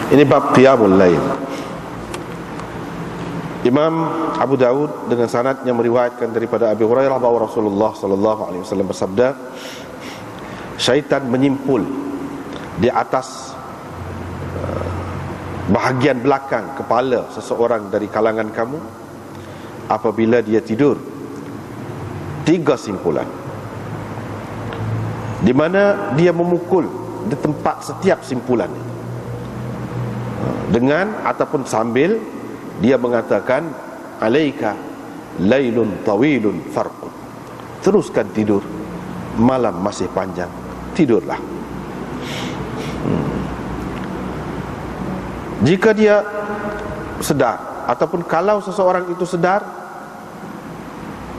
Ini bab qiyamul lail. Imam Abu Daud dengan sanadnya meriwayatkan daripada Abi Hurairah bahwa Rasulullah sallallahu alaihi wasallam bersabda, syaitan menyimpul di atas bahagian belakang kepala seseorang dari kalangan kamu apabila dia tidur. 3 simpulan, di mana dia memukul di tempat setiap simpulan itu, dengan ataupun sambil dia mengatakan, alaika lailun tawilun farqud, teruskan tidur, malam masih panjang, tidurlah. Jika dia sedar, ataupun kalau seseorang itu sedar,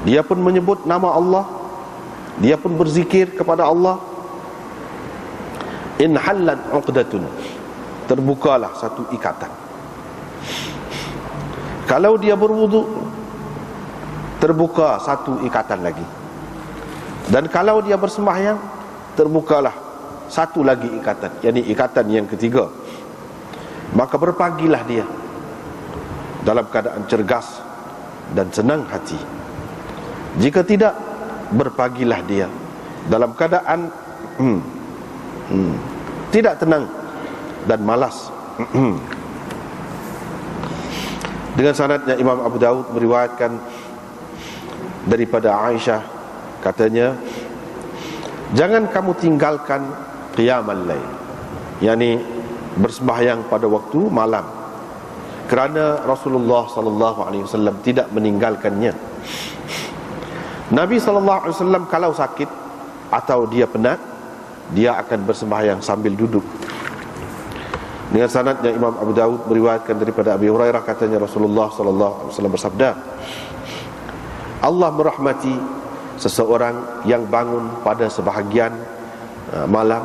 dia pun menyebut nama Allah, dia pun berzikir kepada Allah, in hallat uqdatun, terbukalah satu ikatan. Kalau dia berwudu, terbuka satu ikatan lagi. Dan kalau dia bersembahyang, terbukalah satu lagi ikatan, yakni ikatan yang ketiga. Maka berpagilah dia dalam keadaan cergas dan senang hati. Jika tidak, berpagilah dia dalam keadaan tidak tenang dan malas. Dengan sanadnya Imam Abu Daud meriwayatkan daripada Aisyah, katanya, jangan kamu tinggalkan qiyamul lail, yakni bersembahyang pada waktu malam, kerana Rasulullah sallallahu alaihi wasallam tidak meninggalkannya. Nabi sallallahu alaihi wasallam kalau sakit atau dia penat, dia akan bersembahyang sambil duduk. Dengan sanadnya Imam Abu Daud meriwayatkan daripada Abi Hurairah, katanya Rasulullah sallallahu alaihi wasallam bersabda, Allah merahmati seseorang yang bangun pada sebahagian malam,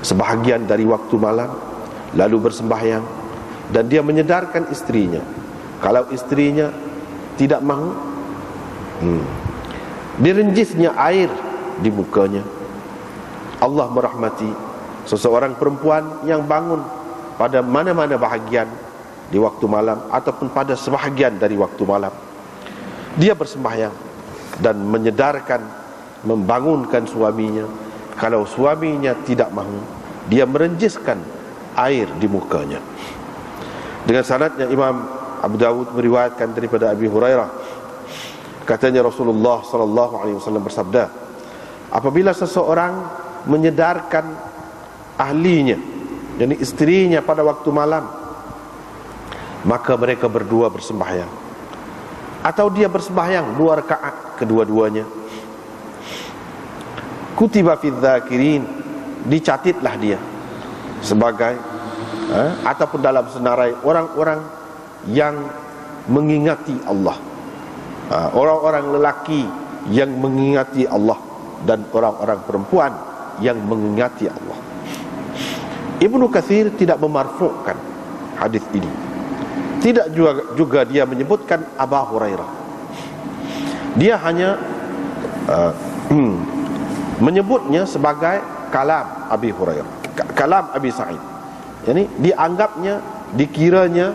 sebahagian dari waktu malam, lalu bersembahyang, dan dia menyedarkan istrinya. Kalau istrinya tidak mahu, direnjisnya air di mukanya. Allah merahmati seseorang perempuan yang bangun pada mana-mana bahagian di waktu malam ataupun pada sebahagian dari waktu malam, dia bersembahyang dan menyedarkan, membangunkan suaminya. Kalau suaminya tidak mahu, dia merenjiskan air di mukanya. Dengan sanadnya Imam Abu Dawud meriwayatkan daripada Abi Hurairah, katanya Rasulullah sallallahu alaihi wasallam bersabda, apabila seseorang menyedarkan ahlinya, yakni istrinya pada waktu malam, maka mereka berdua bersembahyang, atau dia bersembahyang 2 rakaat kedua-duanya, kutiba fi dzakirin, dicatitlah dia sebagai ataupun dalam senarai orang-orang yang mengingati Allah, orang-orang lelaki yang mengingati Allah, dan orang-orang perempuan yang mengingati Allah. Ibnu Katsir tidak memarfu'kan hadis ini, tidak juga dia menyebutkan Abu Hurairah. Dia hanya menyebutnya sebagai kalam Abi Hurairah, kalam Abi Sa'id. Yani dianggapnya, dikiranya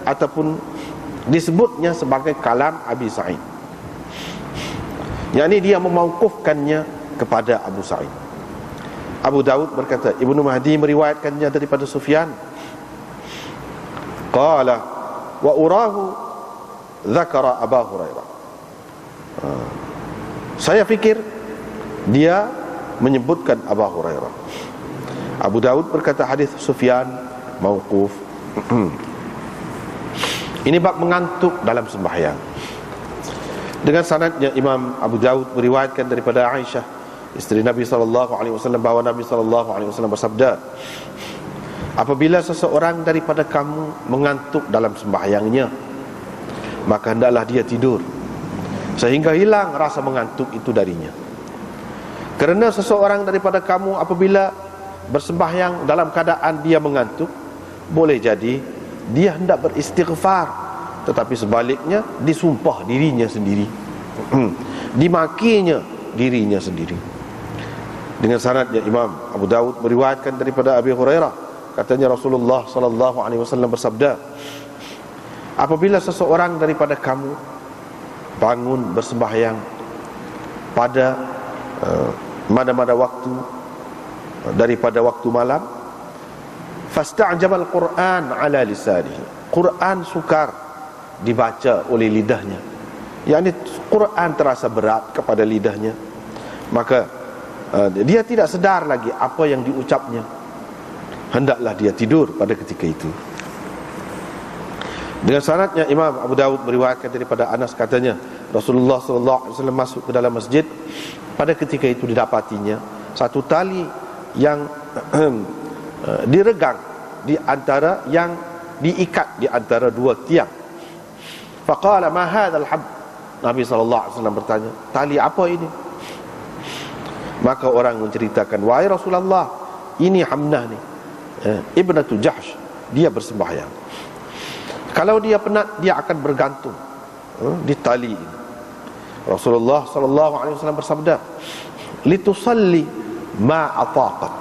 ataupun disebutnya sebagai kalam Abi Sa'id, yakni dia memauqufkannya kepada Abu Sa'id. Abu Daud berkata, Ibnu Mahdi meriwayatkannya daripada Sufyan, qala wa urahu dzakara Abu Hurairah, saya fikir dia menyebutkan Abu Hurairah. Abu Daud berkata hadis Sufyan mauquf. Ini bab mengantuk dalam sembahyang. Dengan sanadnya Imam Abu Daud meriwayatkan daripada Aisyah, isteri Nabi sallallahu alaihi wasallam, bahwa Nabi sallallahu alaihi wasallam bersabda, apabila seseorang daripada kamu mengantuk dalam sembahyangnya, maka hendaklah dia tidur sehingga hilang rasa mengantuk itu darinya. Kerana seseorang daripada kamu apabila bersembahyang dalam keadaan dia mengantuk, boleh jadi dia hendak beristighfar, tetapi sebaliknya disumpah dirinya sendiri, dimakinya dirinya sendiri. Dengan sanadnya Imam Abu Daud meriwayatkan daripada Abi Hurairah, katanya Rasulullah sallallahu alaihi wasallam bersabda, apabila seseorang daripada kamu bangun bersembahyang pada mana-mana waktu daripada waktu malam, fasta'jabal Qur'an ala lisanihi, Quran sukar dibaca oleh lidahnya, yakni Quran terasa berat kepada lidahnya, maka dia tidak sedar lagi apa yang diucapnya, hendaklah dia tidur pada ketika itu. Dengan sanadnya Imam Abu Dawud meriwayatkan daripada Anas, katanya Rasulullah sallallahu alaihi wasallam masuk ke dalam masjid. Pada ketika itu didapatinya satu tali yang diregang di antara, yang diikat di antara dua tiang. Faqala ma hadzal hab, Nabi sallallahu alaihi wasallam bertanya, tali apa ini? Maka orang menceritakan, wahai Rasulullah, ini Hamnah ni, ibnatu Jahsh, dia bersembahyang. Kalau dia penat, dia akan bergantung di tali ini. Rasulullah sallallahu alaihi wasallam bersabda, litusalli ma ataqat.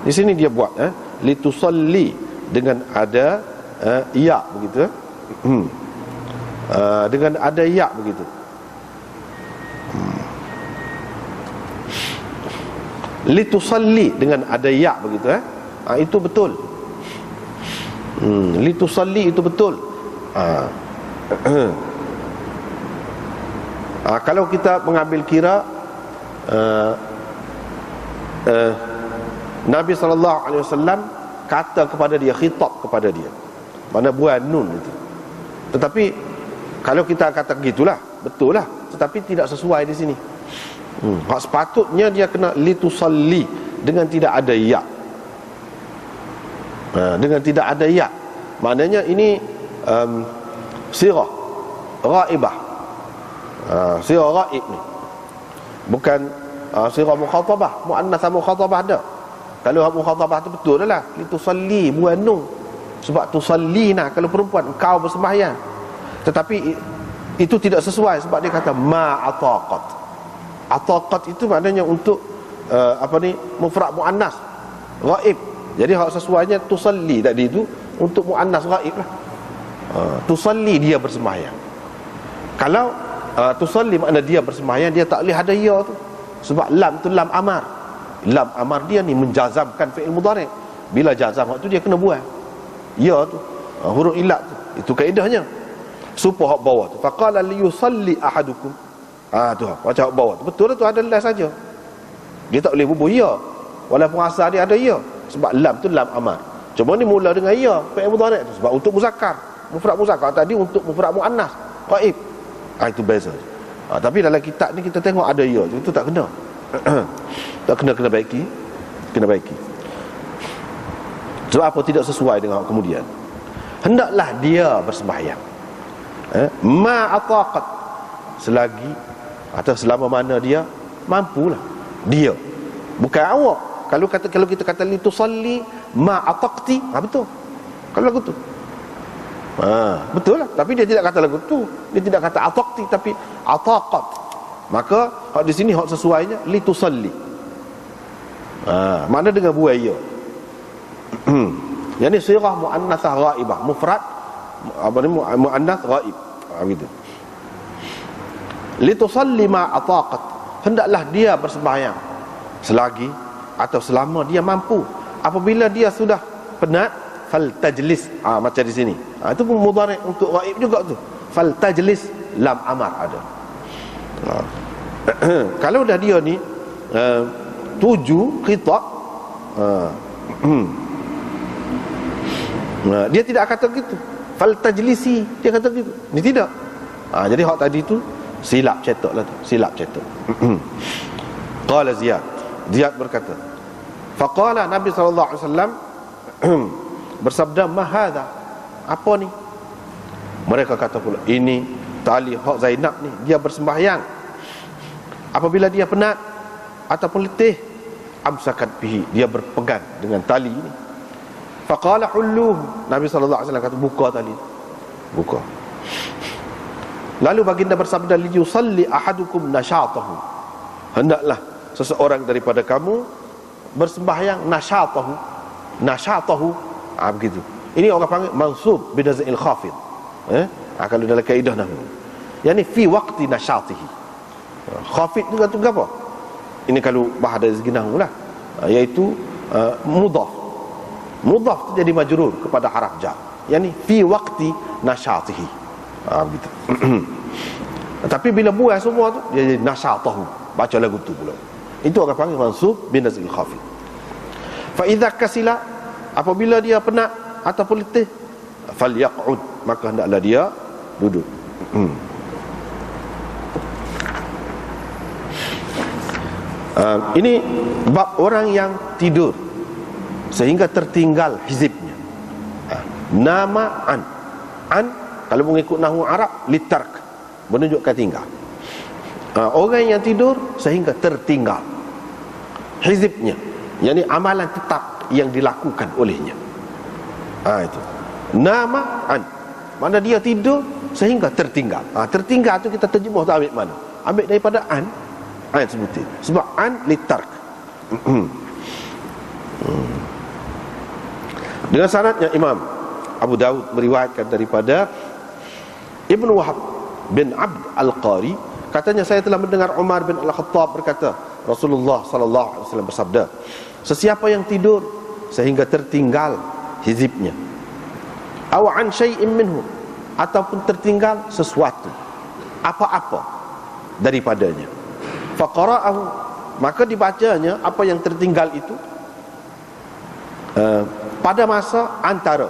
Di sini dia buat litusalli dengan ada ya begitu, dengan ada ya begitu. Litusalli dengan ada ya begitu, itu betul. Litusalli itu betul. Kalau kita mengambil kira Nabi SAW kata kepada dia, khitab kepada dia, mana buah nun itu. Tetapi kalau kita kata gitulah, betul lah, tetapi tidak sesuai di sini. Sepatutnya dia kena litusalli dengan tidak ada ya, dengan tidak ada ya. Maknanya ini sirah ghaibah, sirah ghaib ni bukan sirah mukhatabah. Muannas mukhatabah ada. Kalau mukhatabah tu betul lah, litusalli buan nun, sebab tusallina kalau perempuan, engkau bersembahyang. Tetapi itu tidak sesuai, sebab dia kata ma ataqat. Ataqat itu maknanya untuk mufrad muannas ghaib. Jadi hak sesuainya tusalli tadi itu untuk muannas ghaib lah. Tusalli, dia bersembahyang. Kalau tusalli makna dia bersembahyang, dia tak boleh ada ya tu, sebab lam tu lam amar. Lam amar dia ni menjazamkan fi'il mudhari'. Bila jazam waktu dia kena buang ya tu, huruf ilat tu. Itu kaedahnya. Supaya hak bawah tu, faqala li yusalli ahadukum, tu baca hak bawah tu betul lah tu, ada lam saja. Dia tak boleh bubuh ya, walaupun asal dia ada ya, sebab lam tu lam amar. Cuma ni mula dengan ya, fi'il mudhari' tu, sebab untuk muzakkar, mufrad muzakkar. Tadi untuk mufrad muannas ghaib. Itu beza. Tapi dalam kitab ni kita tengok ada ya, itu tak kena. Tak kena baiki, kena baiki. Sebab apa? Tidak sesuai dengan kemudian. Hendaklah dia bersembahyang, ma ataqat, selagi atau selama mana dia mampulah. Dia, bukan awak. Kalau kita kata li tusalli ma ataqti, betul. Kalau lagu tu betul lah. Tapi dia tidak kata lagu tu, dia tidak kata ataqti, tapi ataqat. Maka hak di sini hak sesuainya li tusalli. Mana dengan buaya. Yang ni sirah muannasah ghaibah, mufrad muannas ghaib, begitu. Li tusalli ma ataqat, hendaklah dia bersembahyang selagi atau selama dia mampu. Apabila dia sudah penat, fal tajlis, macam di sini. Itu pun mudhari' untuk ghaib juga tu. Fal tajlis lam amar ada. Kalau dah dia ni tuju khitab, dia tidak kata gitu. Fal tajlisi, dia kata gitu. Ni tidak. Jadi hak tadi tu silap cetak lah tu, silap cetak. Qala Ziyad berkata, faqala Nabi sallallahu alaihi wasallam bersabda, ma hadha, apa ni? Mereka kata pula, ini tali hak Zainab ni, dia bersembahyang. Apabila dia penat ataupun letih, amsakat bihi, dia berpegang dengan tali ini. Faqala hulluhu, Nabi sallallahu alaihi wasallam kata, buka tali, buka. Lalu baginda bersabda, li yusalli ahadukum nasyatahu, hendaklah seseorang daripada kamu bersembahyang nasyatahu. Nasyatahu Begitu. Ini orang panggil mansub binazil khafid. Kalau dalam kaedah nahwu, yani fi waqti nasyatihi. Khafid itu kata apa? Ini kalau bahasa dari segi nahwu lah, iaitu mudhaf. Mudhaf itu jadi majrur kepada haraf jar, yani fi waqti nasyatihi. Begitu. Tapi bila buang semua tu, dia jadi nasyatahu, baca lagu tu pula. Itu orang panggil mansub binazil khafid. Fa idza kasila, apabila dia penat ataupun letih, falyaq'ud, maka hendaklah dia duduk. Ini bab orang yang tidur sehingga tertinggal hizibnya. Nama an kalau mengikut nahwu Arab litark, menunjukkan tinggal. Orang yang tidur sehingga tertinggal hizibnya, yakni amalan tetap yang dilakukan olehnya. Itu nama an, mana dia tidur sehingga tertinggal. Tertinggal tu kita terjemah tu ambil mana? Ambil daripada an sebutin. Sebab an litark. Dengan sanadnya Imam Abu Daud meriwayatkan daripada Ibn Wahab bin Abd Al-Qari, katanya saya telah mendengar Umar bin Al-Khattab berkata, Rasulullah sallallahu alaihi wasallam bersabda, sesiapa yang tidur sehingga tertinggal hizibnya, aw an syai'in minhu, ataupun tertinggal sesuatu apa-apa daripadanya, faqara'ahu, maka dibacanya apa yang tertinggal itu pada masa antara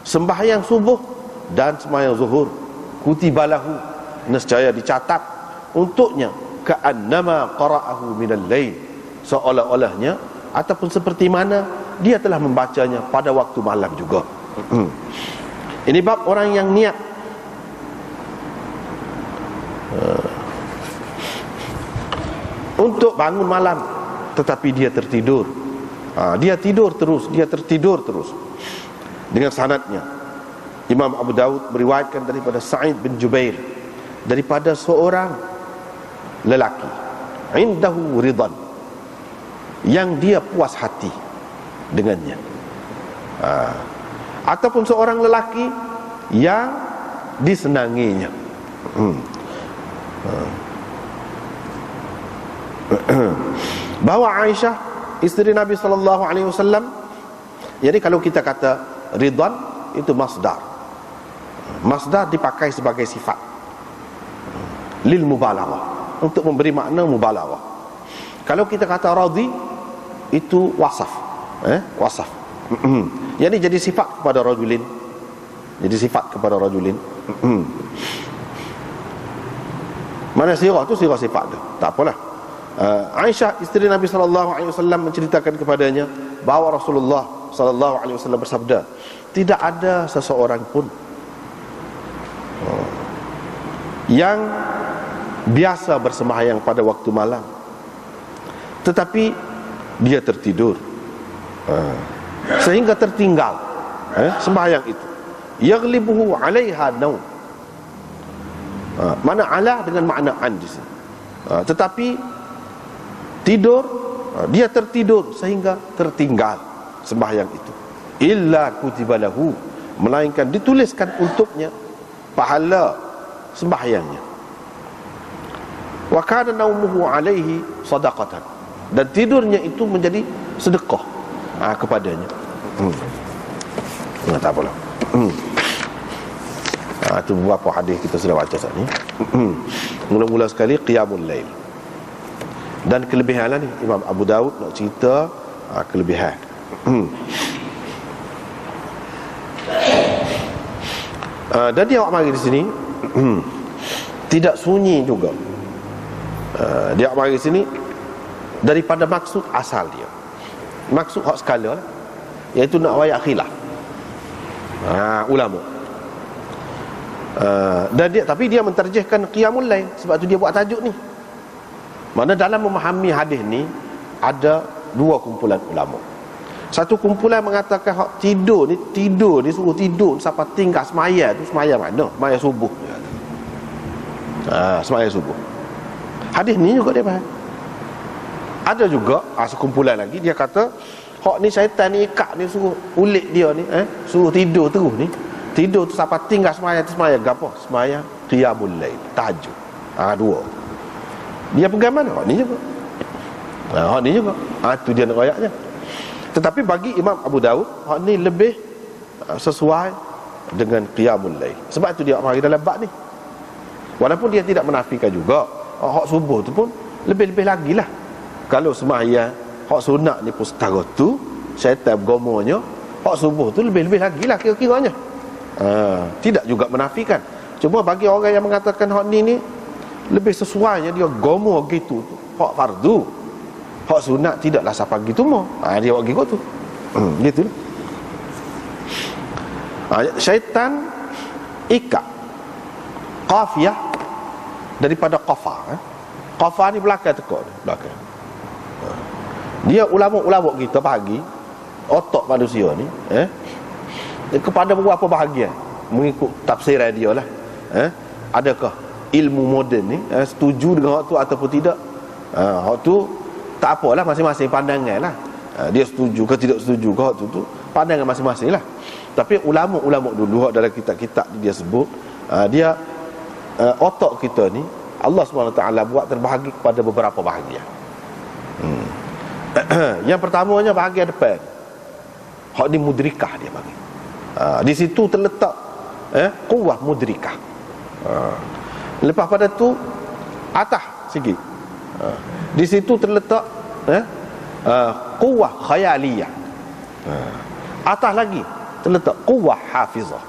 sembahyang subuh dan sembahyang zuhur, kutibalahu, nescaya dicatat untuknya, ka'annama qara'ahu minal lail, seolah-olahnya ataupun seperti mana dia telah membacanya pada waktu malam juga. Ini bab orang yang niat untuk bangun malam tetapi dia tertidur. Dia tidur terus, dia tertidur terus. Dengan sanadnya Imam Abu Daud meriwayatkan daripada Sa'id bin Jubair, daripada seorang lelaki indahu ridan, yang dia puas hati dengannya, ataupun seorang lelaki yang disenanginya. Bahawa Aisyah isteri Nabi sallallahu alaihi wasallam, jadi kalau kita kata ridwan itu masdar. Masdar dipakai sebagai sifat lil mubalaghah, untuk memberi makna mubalaghah. Kalau kita kata radhi itu wasaf, wasaf. Jadi sifat kepada rajulin. Jadi sifat kepada rajulin. Mana sirah tu sirah sifat tu. Tak apalah. Aisyah isteri Nabi sallallahu alaihi wasallam menceritakan kepadanya bahawa Rasulullah sallallahu alaihi wasallam bersabda, tidak ada seseorang pun yang biasa bersembahyang pada waktu malam tetapi dia tertidur sehingga tertinggal sembahyang itu, yaghlibuhu 'alaiha naum. Mana ala dengan makna an di sini. Tetapi tidur, dia tertidur sehingga tertinggal sembahyang itu, illa kutibalahu, melainkan dituliskan untuknya pahala sembahyangnya. Wa kana naumuhu alaihi sadaqatan, dan tidurnya itu menjadi sedekah kepadanya. Tak apalah. Itu beberapa hadis kita sudah baca saat ni. Mula-mula sekali qiyamul lail. Dan kelebihan lah ni, Imam Abu Daud nak cerita kelebihan. Dan dia awak mari di sini tidak sunyi juga. Dia awak mari di sini daripada maksud asal dia. Maksud hak sekala lah, iaitu nak wayak khilaf ulama. Dan dia, tapi dia menterjihkan qiyamul lail, sebab tu dia buat tajuk ni. Mana dalam memahami hadis ni ada dua kumpulan ulama. Satu kumpulan mengatakan hak tidur ni suruh tidur sampai tinggal semaya tu, semaya mana? Semaya subuh. Semaya subuh. Hadis ni juga dia faham. Ada juga sekumpulan lagi dia kata Hak ni syaitan ni ikat ni, suruh ulik dia ni, suruh tidur terus ni. Tidur tu sampai tinggal semaya gapo? Semaya qiyamul lail, tahajud. Dua. Dia pegang mana? Hak ni juga. Hak ni juga. Tu dia nak royaknya. Tetapi bagi Imam Abu Daud, hak ni lebih sesuai dengan qiyamul lail. Sebab tu dia mari dalam bab ni. Walaupun dia tidak menafikan juga, hak subuh tu pun lebih-lebih lagi lah. Kalau sembahyang hak sunat ni pun setara tu, syaitan bergomonya, hak subuh tu lebih-lebih lagi lah kira-kiranya. Tidak juga menafikan. Cuma bagi orang yang mengatakan hak ni lebih sesuainya, dia gomo gitu, hak fardu, hak sunat tidaklah siapa gitu mau. Dia buat gitu tu. Gitu lah. Syaitan ikat qafiyah daripada qafa. Qafa ni belakang tekak ni, belakang. Dia ulama-ulama kita bagi otak manusia ni kepada beberapa bahagian mengikut tafsiran dia lah. Adakah ilmu moden ni setuju dengan hak tu ataupun tidak? Hak tu tak apalah, masing-masing pandangan lah. Dia setuju ke tidak setuju ke hak tu pandangan masing-masing lah. Tapi ulama-ulama dulu dalam kitab-kitab dia sebut, dia otak kita ni Allah SWT buat terbahagi kepada beberapa bahagian. Yang pertamanya bahagian depan, hak ni mudrikah dia bagi. Di situ terletak quwwah mudrikah. Lepas pada tu atas sikit, di situ terletak quwwah khayaliyah. Atas lagi terletak quwwah hafizah.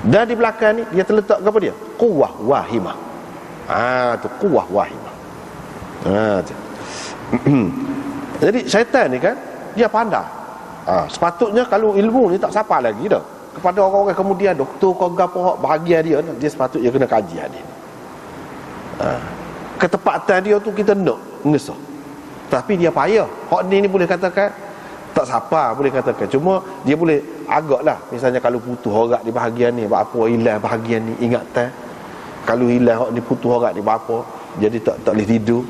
Dan di belakang ni dia terletak apa dia? Quwwah wahimah. Tu quwwah wahimah. Jadi syaitan ni kan, dia pandai. Sepatutnya kalau ilmu ni tak sapa lagi dah kepada orang-orang kemudian, doktor kau gapo hak bahagian dia sepatutnya kena kaji hadis. Ketepatan dia tu kita nak ngesah. Tapi dia payah. Hak ni boleh katakan tak sapa, boleh katakan. Cuma dia boleh agaklah, misalnya kalau putus orang di bahagian ni, apa hilang bahagian ni ingatan. Kalau hilang hak ni, putus orang ni apa, jadi tak boleh tidur.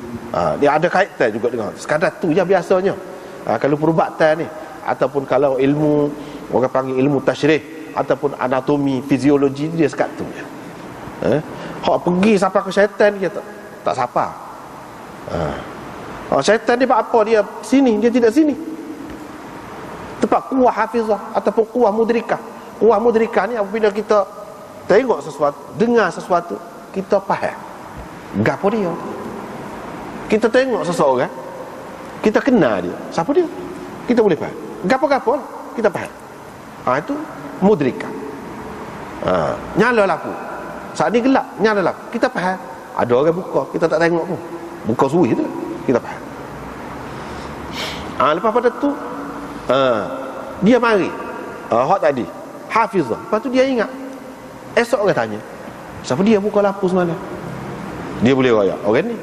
Dia ada kaitan juga dengan sekadar tu je biasanya. Kalau perubatan ni, ataupun kalau ilmu orang panggil ilmu tasyrih ataupun anatomi, fiziologi, dia sekat tu je. Hak pergi sampai ke syaitan, dia tak sapa. Syaitan dia buat apa? Dia sini, dia tidak sini. Tempat kuah hafizah ataupun kuah mudrikah. Kuah mudrikah ni apabila kita tengok sesuatu, dengar sesuatu, kita faham gapo dia. Kita tengok seseorang, kita kenal dia, siapa dia, kita boleh faham. Gapo-gapo lah, kita faham. Itu mudrikah. Nyala lampu, saat ni gelap, nyala lampu, kita faham. Ada orang buka, kita tak tengok pun, buka suwi tu, kita faham. Lepas pada tu dia mari hak tadi hafizah. Lepas tu dia ingat, esok orang tanya, siapa dia buka lampu semalam? Dia boleh royak orang ni.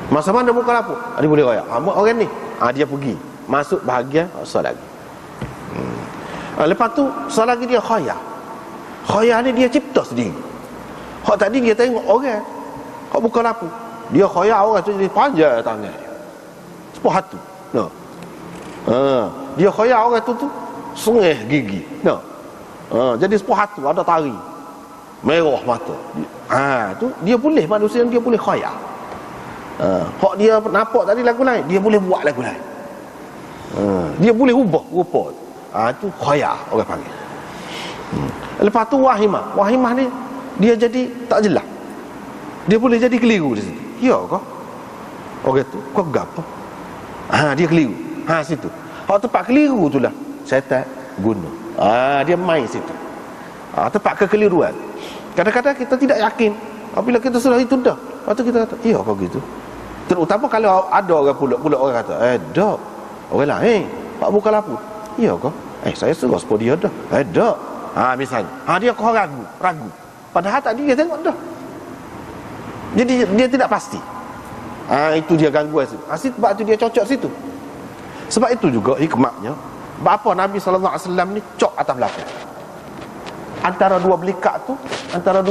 Masa mana buka lampu? Dia boleh royak orang ni. Dia pergi masuk bahagian solat lagi. Lepas tu solat lagi dia khayal. Khayal ni dia cipta sendiri. Hak tadi dia tengok orang, hak buka lampu, dia khayal orang tu jadi panjang tangan dia, sepuh hatu. Dia khayal orang tu sengih gigi. Jadi sepuh hatu, ada tari, merah mata. Tu dia boleh, manusia dia boleh khayal. Hak dia nampak tadi lagu lain, dia boleh buat lagu lain. Dia boleh ubah rupa. Itu khayal orang panggil. Lepas tu wahimah. Wahimah ni dia jadi tak jelas. Dia boleh jadi keliru di situ. Ya ke? Orang tu kau gapo? Dia keliru. Situ. Hak tempat keliru tu lah syaitan guna. Dia main situ. Tempat kekeliruan. Kadang-kadang kita tidak yakin. Apabila kita sudah itu dah, lepas tu kita kata, ya kau gitu. Terutama kalau ada orang pula orang kata, dak. Orang lain pak buka lampu. Ya kau? Saya suruh sepuluh dia dah. Dak. Misalnya, dia kau ragu. Padahal tadi dia tengok dah. Jadi dia tidak pasti. Itu dia gangguan situ. Sebab itu dia cocok situ. Sebab itu juga hikmahnya, bapa Nabi SAW ni cok atas belakang. Antara dua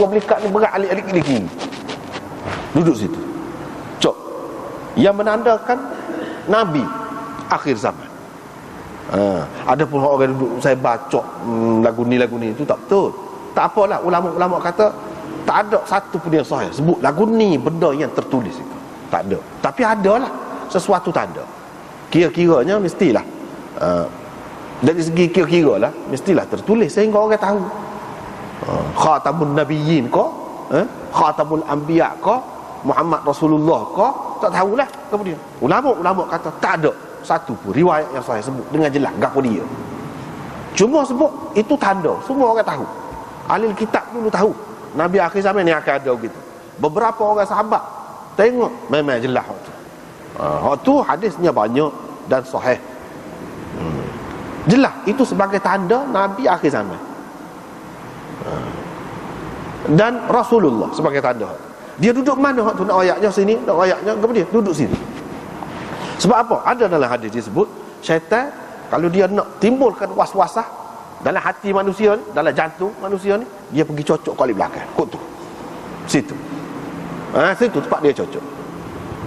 belikat ni berat alik-alik kiri. Duduk situ. Cok. Yang menandakan Nabi akhir zaman. Ada pun orang duduk saya baca lagu ni itu tak betul. Tak apalah, ulama-ulama kata tak ada satu pun yang sahih sebut lagu ni benda yang tertulis itu. Tak ada. Tapi adalah sesuatu tanda. Kira-kiranya mestilah dari segi kira-kira lah mestilah tertulis sehingga orang tahu. Khatamun Nabiyyin ko, Khatamul Anbiya ko, Muhammad Rasulullah ko, tak tahulah kemudian. Ulama-ulama kata tak ada satu pun riwayat yang sahih sebut dengan jelas gapo dia. Cuma sebut itu tanda, semua orang tahu. Ahli kitab dulu tahu Nabi akhir zaman ni akan ada begitu. Beberapa orang sahabat tengok memang jelas hak tu. Hak tu hadisnya banyak dan sahih. Jelas itu sebagai tanda Nabi akhir zaman. Dan Rasulullah sebagai tanda. Dia duduk mana hak tu, nak ayatnya sini, nak ayatnya kemudian duduk sini. Sebab apa? Ada dalam hadis disebut syaitan kalau dia nak timbulkan was-wasah dalam hati manusia ni, dalam jantung manusia ni, dia pergi cocok kali belakang. Kok tu. Situ. Situ tempat dia cocok.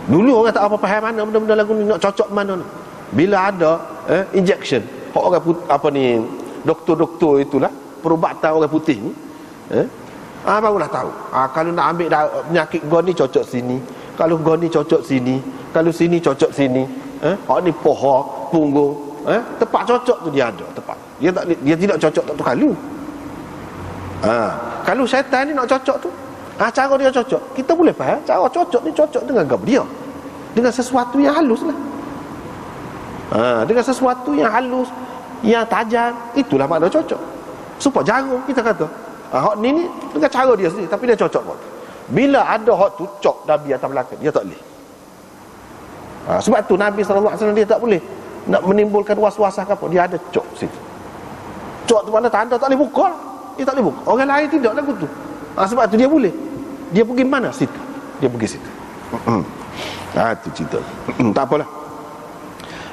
Dulu orang tak apa faham mana benda-benda lagu ni nak cocok mana ni. Bila ada injection, orang apa ni, doktor-doktor itulah, perubatan orang putih ni, barulah tahu. Kalau nak ambil penyakit gua ni cocok sini, kalau gua ni cocok sini, kalau sini cocok sini, ni poha, punggung, tempat cocok tu dia ada tempat. Dia tidak cocok tak tu kalau. Kalau syaitan ni nak cocok tu, cara dia cocok, kita boleh faham cara cocok ni cocok dengan gap dia, dengan sesuatu yang halus lah. Dengan sesuatu yang halus, yang tajam, itulah makna cocok. Supaya jarum kita kata, hak ni dengan cara dia sendiri, tapi dia cocok kok. Bila ada hak tu cok Nabi atas belakang, dia tak boleh. Sebab tu Nabi SAW dia tak boleh nak menimbulkan was-wasah apa, dia ada cok situ. Cok tu mana tanda tak boleh buka. Dia tak boleh buka. Orang lain tidak lagu tu. Sebab tu dia boleh. Dia pergi mana? Situ. Dia pergi situ. Itu cerita. Tak apalah.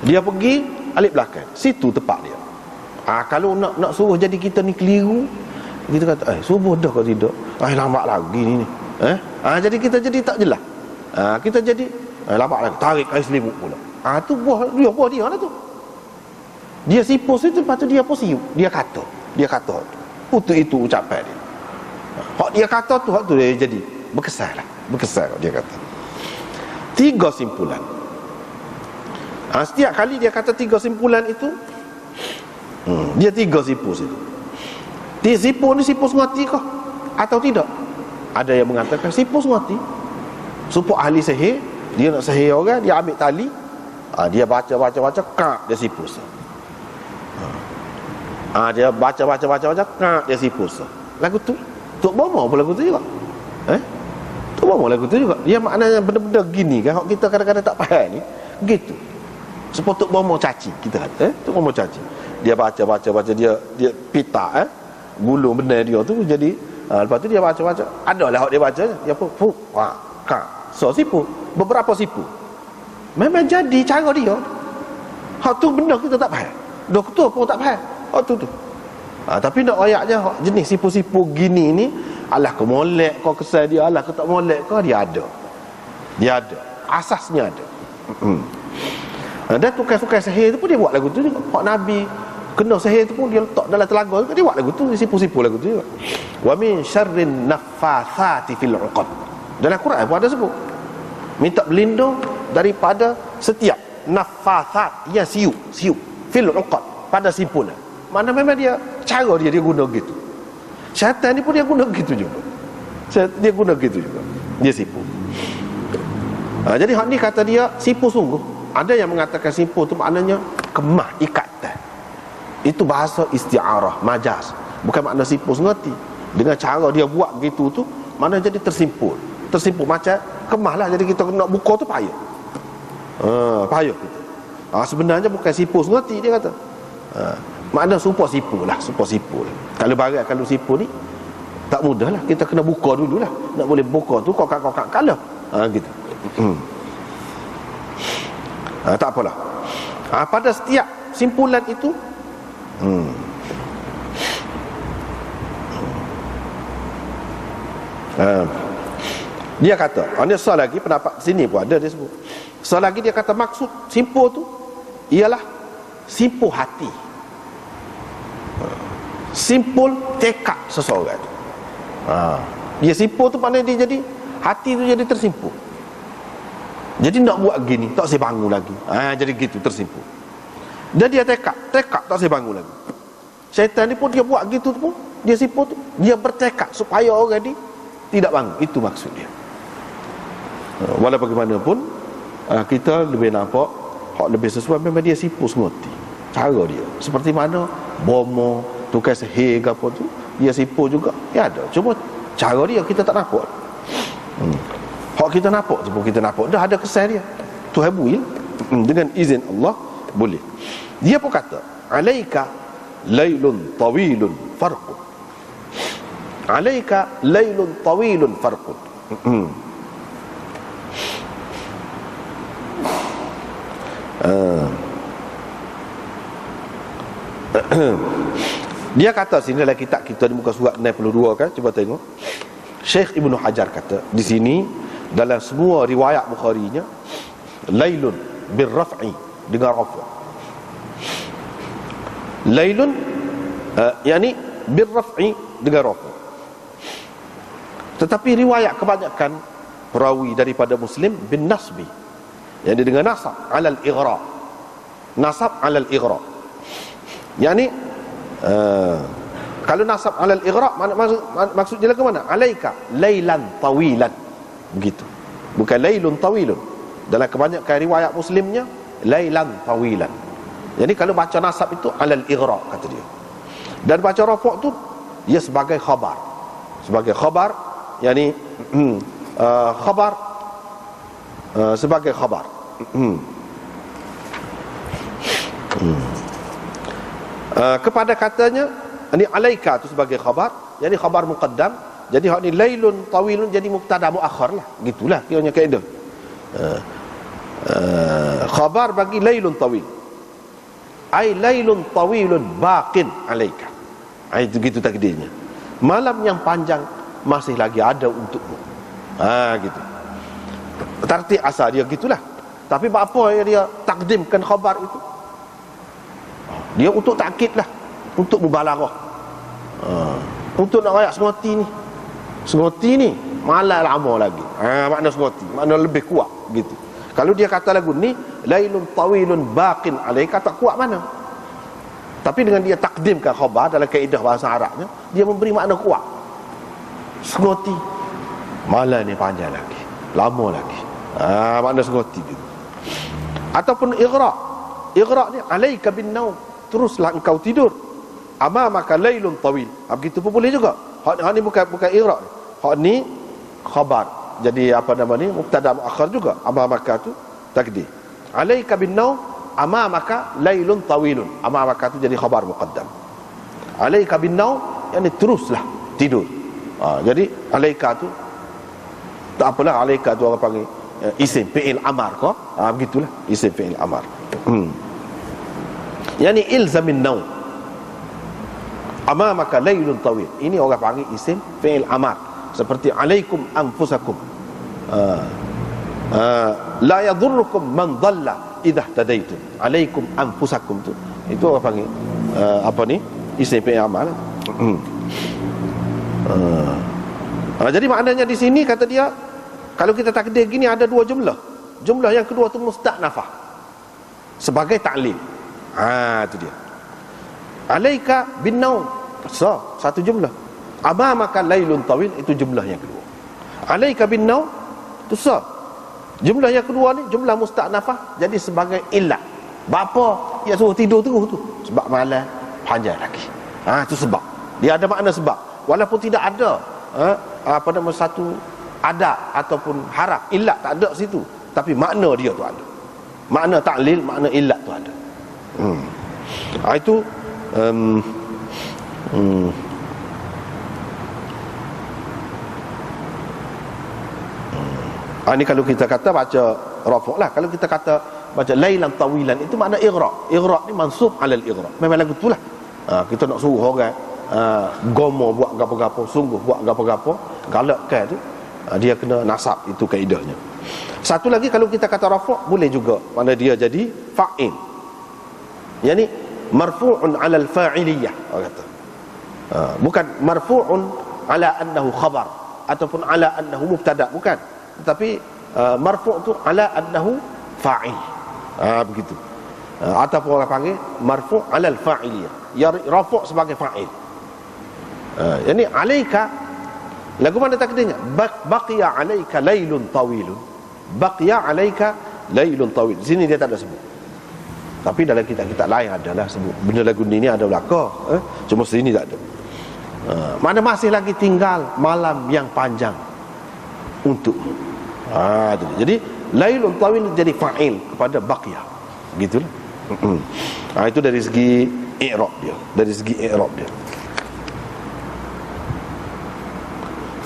Dia pergi alik belakang. Situ tempat dia. Kalau nak suruh jadi kita ni keliru, kita kata, subuh dah kau tidak. Lambat lagi ni. Jadi kita jadi tak jelas. Kita jadi lambat lagi. Tarik air selimut pula. Tu buah dia lah tu. Dia sipus itu, lepas tu dia posiu. Dia kata itu ucapan dia. Hak dia kata tu, hak tu dia jadi berkesan lah. Berkesan dia kata. 3 simpulan. Setiap kali dia kata 3 simpulan itu, dia 3 sipus itu. Dia sipus ni sipus ngati kah atau tidak? Ada yang mengatakan sipus ngati. Supaya ahli sihir, dia nak sihir orang, dia ambil tali, dia baca kak dia sipus. Dia baca kak dia sipus. Lagu tu Tok Bomo pun lagu tu juga. Tok Bomo lagu tu juga. Dia maknanya benda-benda gini kan, kita kadang-kadang tak faham ni, gitu. Supaya Tok Bomo caci kita kata, Tok Bomo caci. Dia baca dia pita gulung benda dia tu jadi, lepas tu dia baca adalah hak dia baca dia apa ka so sipu, beberapa sipu memang jadi cara dia. Hak tu benda kita tak faham, doktor pun tak faham hak tu. Tapi nak ayatnya jenis sipu-sipu gini ni, alah ke molek kau kesal dia, alah ke tak molek kau, dia ada asasnya ada. Dan tukar-tukar sihir tu pun dia buat lagu tu juga. Hak Nabi kena sihir tu pun dia letak dalam telaga, dia buat lagu tu, dia sipu-sipu lagu tu juga. Wa min syarrin naffathati fil 'uqad. Dalam Quran pun ada sebut, minta berlindung daripada setiap naffathat, ya siup fil 'uqad, pada simpulan. Mana memang dia cara dia guna gitu. Syaitan ni pun dia guna gitu juga. Dia sipu. Jadi hak ni kata dia sipu sungguh. Ada yang mengatakan sipu tu maknanya kemah, ikatan. Itu bahasa isti'arah, majaz. Bukan makna sipu sengerti. Dengan cara dia buat gitu tu, mana jadi tersimpul macam kemah lah. Jadi kita nak buka tu payah. Payah kita. Sebenarnya bukan sipu sengerti, dia kata. Makna supaya sipu lah. Kalau barang, kalau sipu ni tak mudah lah, kita kena buka dulu lah. Nak boleh buka tu kokak-kokak kalah. Gitu. Tak apalah. Pada setiap simpulan itu, dia kata, dia soal lagi pendapat sini pun ada dia sebut. Soal lagi dia kata maksud simpul tu ialah simpuh hati, simpul tekad seseorang. Dia simpuh tu maknanya dia jadi, hati tu jadi tersimpuh. Jadi nak buat gini, tak saya bangun lagi. Jadi gitu, tersimpuh. Dan dia tekad tak saya bangun lagi. Syaitan ni pun dia buat gitu pun, dia simpuh tu, dia bertekad supaya orang ni tidak bangun. Itu maksud dia. Walau bagaimanapun, kita lebih nampak hak lebih sesuai memang dia simpuh semoti. Cara dia seperti mana bomo, tukar sihir ke apa tu, dia simpuh juga. Ya ada. Cuma cara dia kita tak nampak. Hak kita nampak tu pun kita nampak dah ada kesan dia. Tuhan buil dengan izin Allah boleh. Dia pun kata, alaika lailun tawilun farqun. Alaika lailun tawilun farqun. Dia kata sini dalam kitab kita di muka surat 62 kan, cuba tengok. Syekh Ibnu Hajar kata di sini dalam semua riwayat Bukhari-nya, lailun birraf'i, dengan rafa'. Lailun yakni birraf'i, dengan rafa'. Tetapi riwayat kebanyakan perawi daripada Muslim bin nasbi, yakni dengan nasab alal ighra. Nasab alal ighra. Yakni kalau nasab alal ighra maksud dia ke mana? Alaika lailan tawilan. Begitu. Bukan lailun tawilun. Dalam kebanyakan riwayat Muslimnya lailan tawilan. Jadi kalau baca nasab itu alal ighra kata dia. Dan baca rafa' tu dia sebagai khabar. Sebagai khabar, yakni khabar sebagai khabar. Kepada katanya ini alaika tu sebagai khabar, jadi khabar muqaddam. Jadi hak ni lailun tawilun jadi mubtada muakhar lah. Gitulah kiranya kaedah. Khabar bagi lailun tawil. Ai lailun tawilun baqin alaika. Itu gitu takdirnya. Malam yang panjang masih lagi ada untukmu. Gitu. Tartib asal dia gitulah. Tapi apa yang dia takdimkan khabar itu? Dia untuk takkid lah, untuk mubalaghah. Untuk nak rayak Semoti ni malah lama lagi. Makna semoti, makna lebih kuat gitu. Kalau dia kata lagu ni lailun tawilun baqin alaika, tak kuat mana. Tapi dengan dia takdimkan khabar dalam kaedah bahasa Arabnya, dia memberi makna kuat. Semoti malah ni panjang lagi, lama lagi. Makna semoti gitu. Ataupun ighra. Ighra ni alaika bin naum, teruslah engkau tidur. Amamaka lailun tawil. Begitu pun boleh juga. Hak ni bukan ighra. Hak ni khabar. Jadi apa nama ni? Mubtada muakhar juga. Amamaka tu takdir. Alaika bin naum, amamaka lailun tawilun. Amamaka tu jadi khabar muqaddam. Alaika bin naum, yani teruslah tidur. Jadi alaika tu tak apalah, alaika tu orang panggil isim fi'il amar ko. Begitulah isim fi'il amar. Yani ilzamin naum. Amamaka lailun tawil. Ini orang panggil isim fi'il amar. Seperti alaikum anfusakum. La yadurrukum man dhalla idza tadaitum. Alaikum anfusakum tu. Itu orang panggil apa ni? Isim fi'il amar. Jadi maknanya di sini kata dia, kalau kita takdir gini ada dua jumlah. Jumlah yang kedua tu musta'nafah sebagai ta'lil. Itu dia. Alaika bin naum, satu jumlah. Amamaka lailun tawil, itu jumlah yang kedua. Alaika bin naum, itu jumlah yang kedua ni jumlah musta'nafah, jadi sebagai ilat. Bapa dia suruh tidur terus tu sebab malam panjang lagi. Itu sebab. Dia ada makna sebab. Walaupun tidak ada apa nama satu adat ataupun haraf ilat, tak ada situ, tapi makna dia tu ada. Makna ta'lil, makna ilat tu ada. Itu ini kalau kita kata baca rafa' lah. Kalau kita kata baca lailan tawilan, itu makna ighra. Ighra ni mansub alal ighra. Memang lagu itulah. Kita nak suruh orang gomo buat gapo-gapo, sungguh buat gapo-gapo, galakkan tu, dia kena nasab, itu kaedahnya. Satu lagi kalau kita kata rafa' boleh juga, mana dia jadi fa'il. Yani marfu'un 'ala al-fa'iliyah, orang kata. Bukan marfu'un 'ala annahu khabar ataupun 'ala annahu mubtada', bukan. Tetapi marfu' tu 'ala annahu fa'il. Begitu. Ataupun orang panggil marfu' 'ala al-fa'iliyah. Ya rafu' sebagai fa'il. Yani 'alaika, lagu mana takdirnya? Baqiya 'alaika lailun tawilun. Baqiya 'alaika lailun tawil. Sini dia tak ada sebut. Tapi dalam kitab-kitab lain adalah sebut. Benda lagu ni ada belaka, cuma sini tak ada. Mana masih lagi tinggal malam yang panjang untukmu. Jadi lailun tawil jadi fa'il kepada baqiya. Gitulah. Itu dari segi i'rab dia. Dari segi i'rab dia.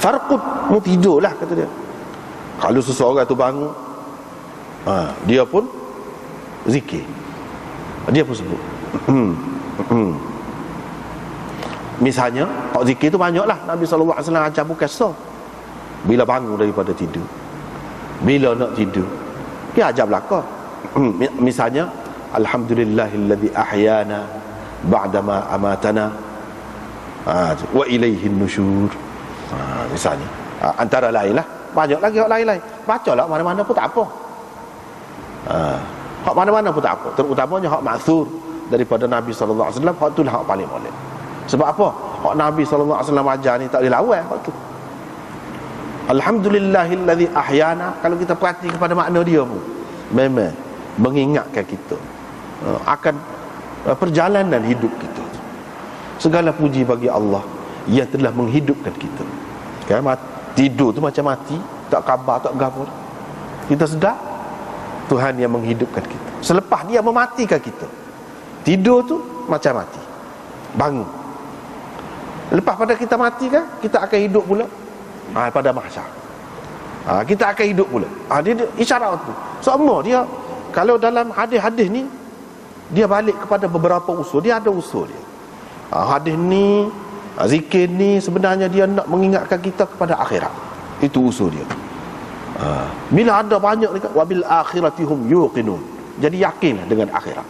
Farqud, mu tidurlah kata dia. Kalau seseorang tu bangun, dia pun zikir. Dia pun sebut. Misalnya, zikir tu banyaklah. Nabi SAW ajar bukan so. Bila bangun daripada tidur, bila nak tidur, dia ajar belakang. Misalnya, alhamdulillahilladzi ahyana ba'dama amatana wa ilaihin nusyur. Misalnya, antara lain lah. Banyak lagi hak lain-lain. Bacalah mana-mana pun tak apa. Hak mana-mana pun tak apa. Terutamanya hak ma'thur daripada Nabi SAW. Hak tu lah hak paling boleh. Sebab apa? Hak Nabi SAW ajar ni tak boleh lawan hak tu. Alhamdulillahilladzi ahyana, kalau kita perhati kepada makna dia pun memang mengingatkan kita akan perjalanan hidup kita. Segala puji bagi Allah yang telah menghidupkan kita. Kan, tidur tu macam mati, tak khabar, tak gapo. Kita sedar Tuhan yang menghidupkan kita. Selepas dia mematikan kita, tidur tu macam mati, bangun. Lepas pada kita mati kan, kita akan hidup pula pada mahsyar. Kita akan hidup pula. Dia isyarat tu. Semua dia, kalau dalam hadis-hadis ni, dia balik kepada beberapa usul. Dia ada usul dia. Hadis ni, zikir ni sebenarnya dia nak mengingatkan kita kepada akhirat. Itu usul dia. Bila ada banyak dekat wabil akhiratihum yuqinun, jadi yakinlah dengan akhirat.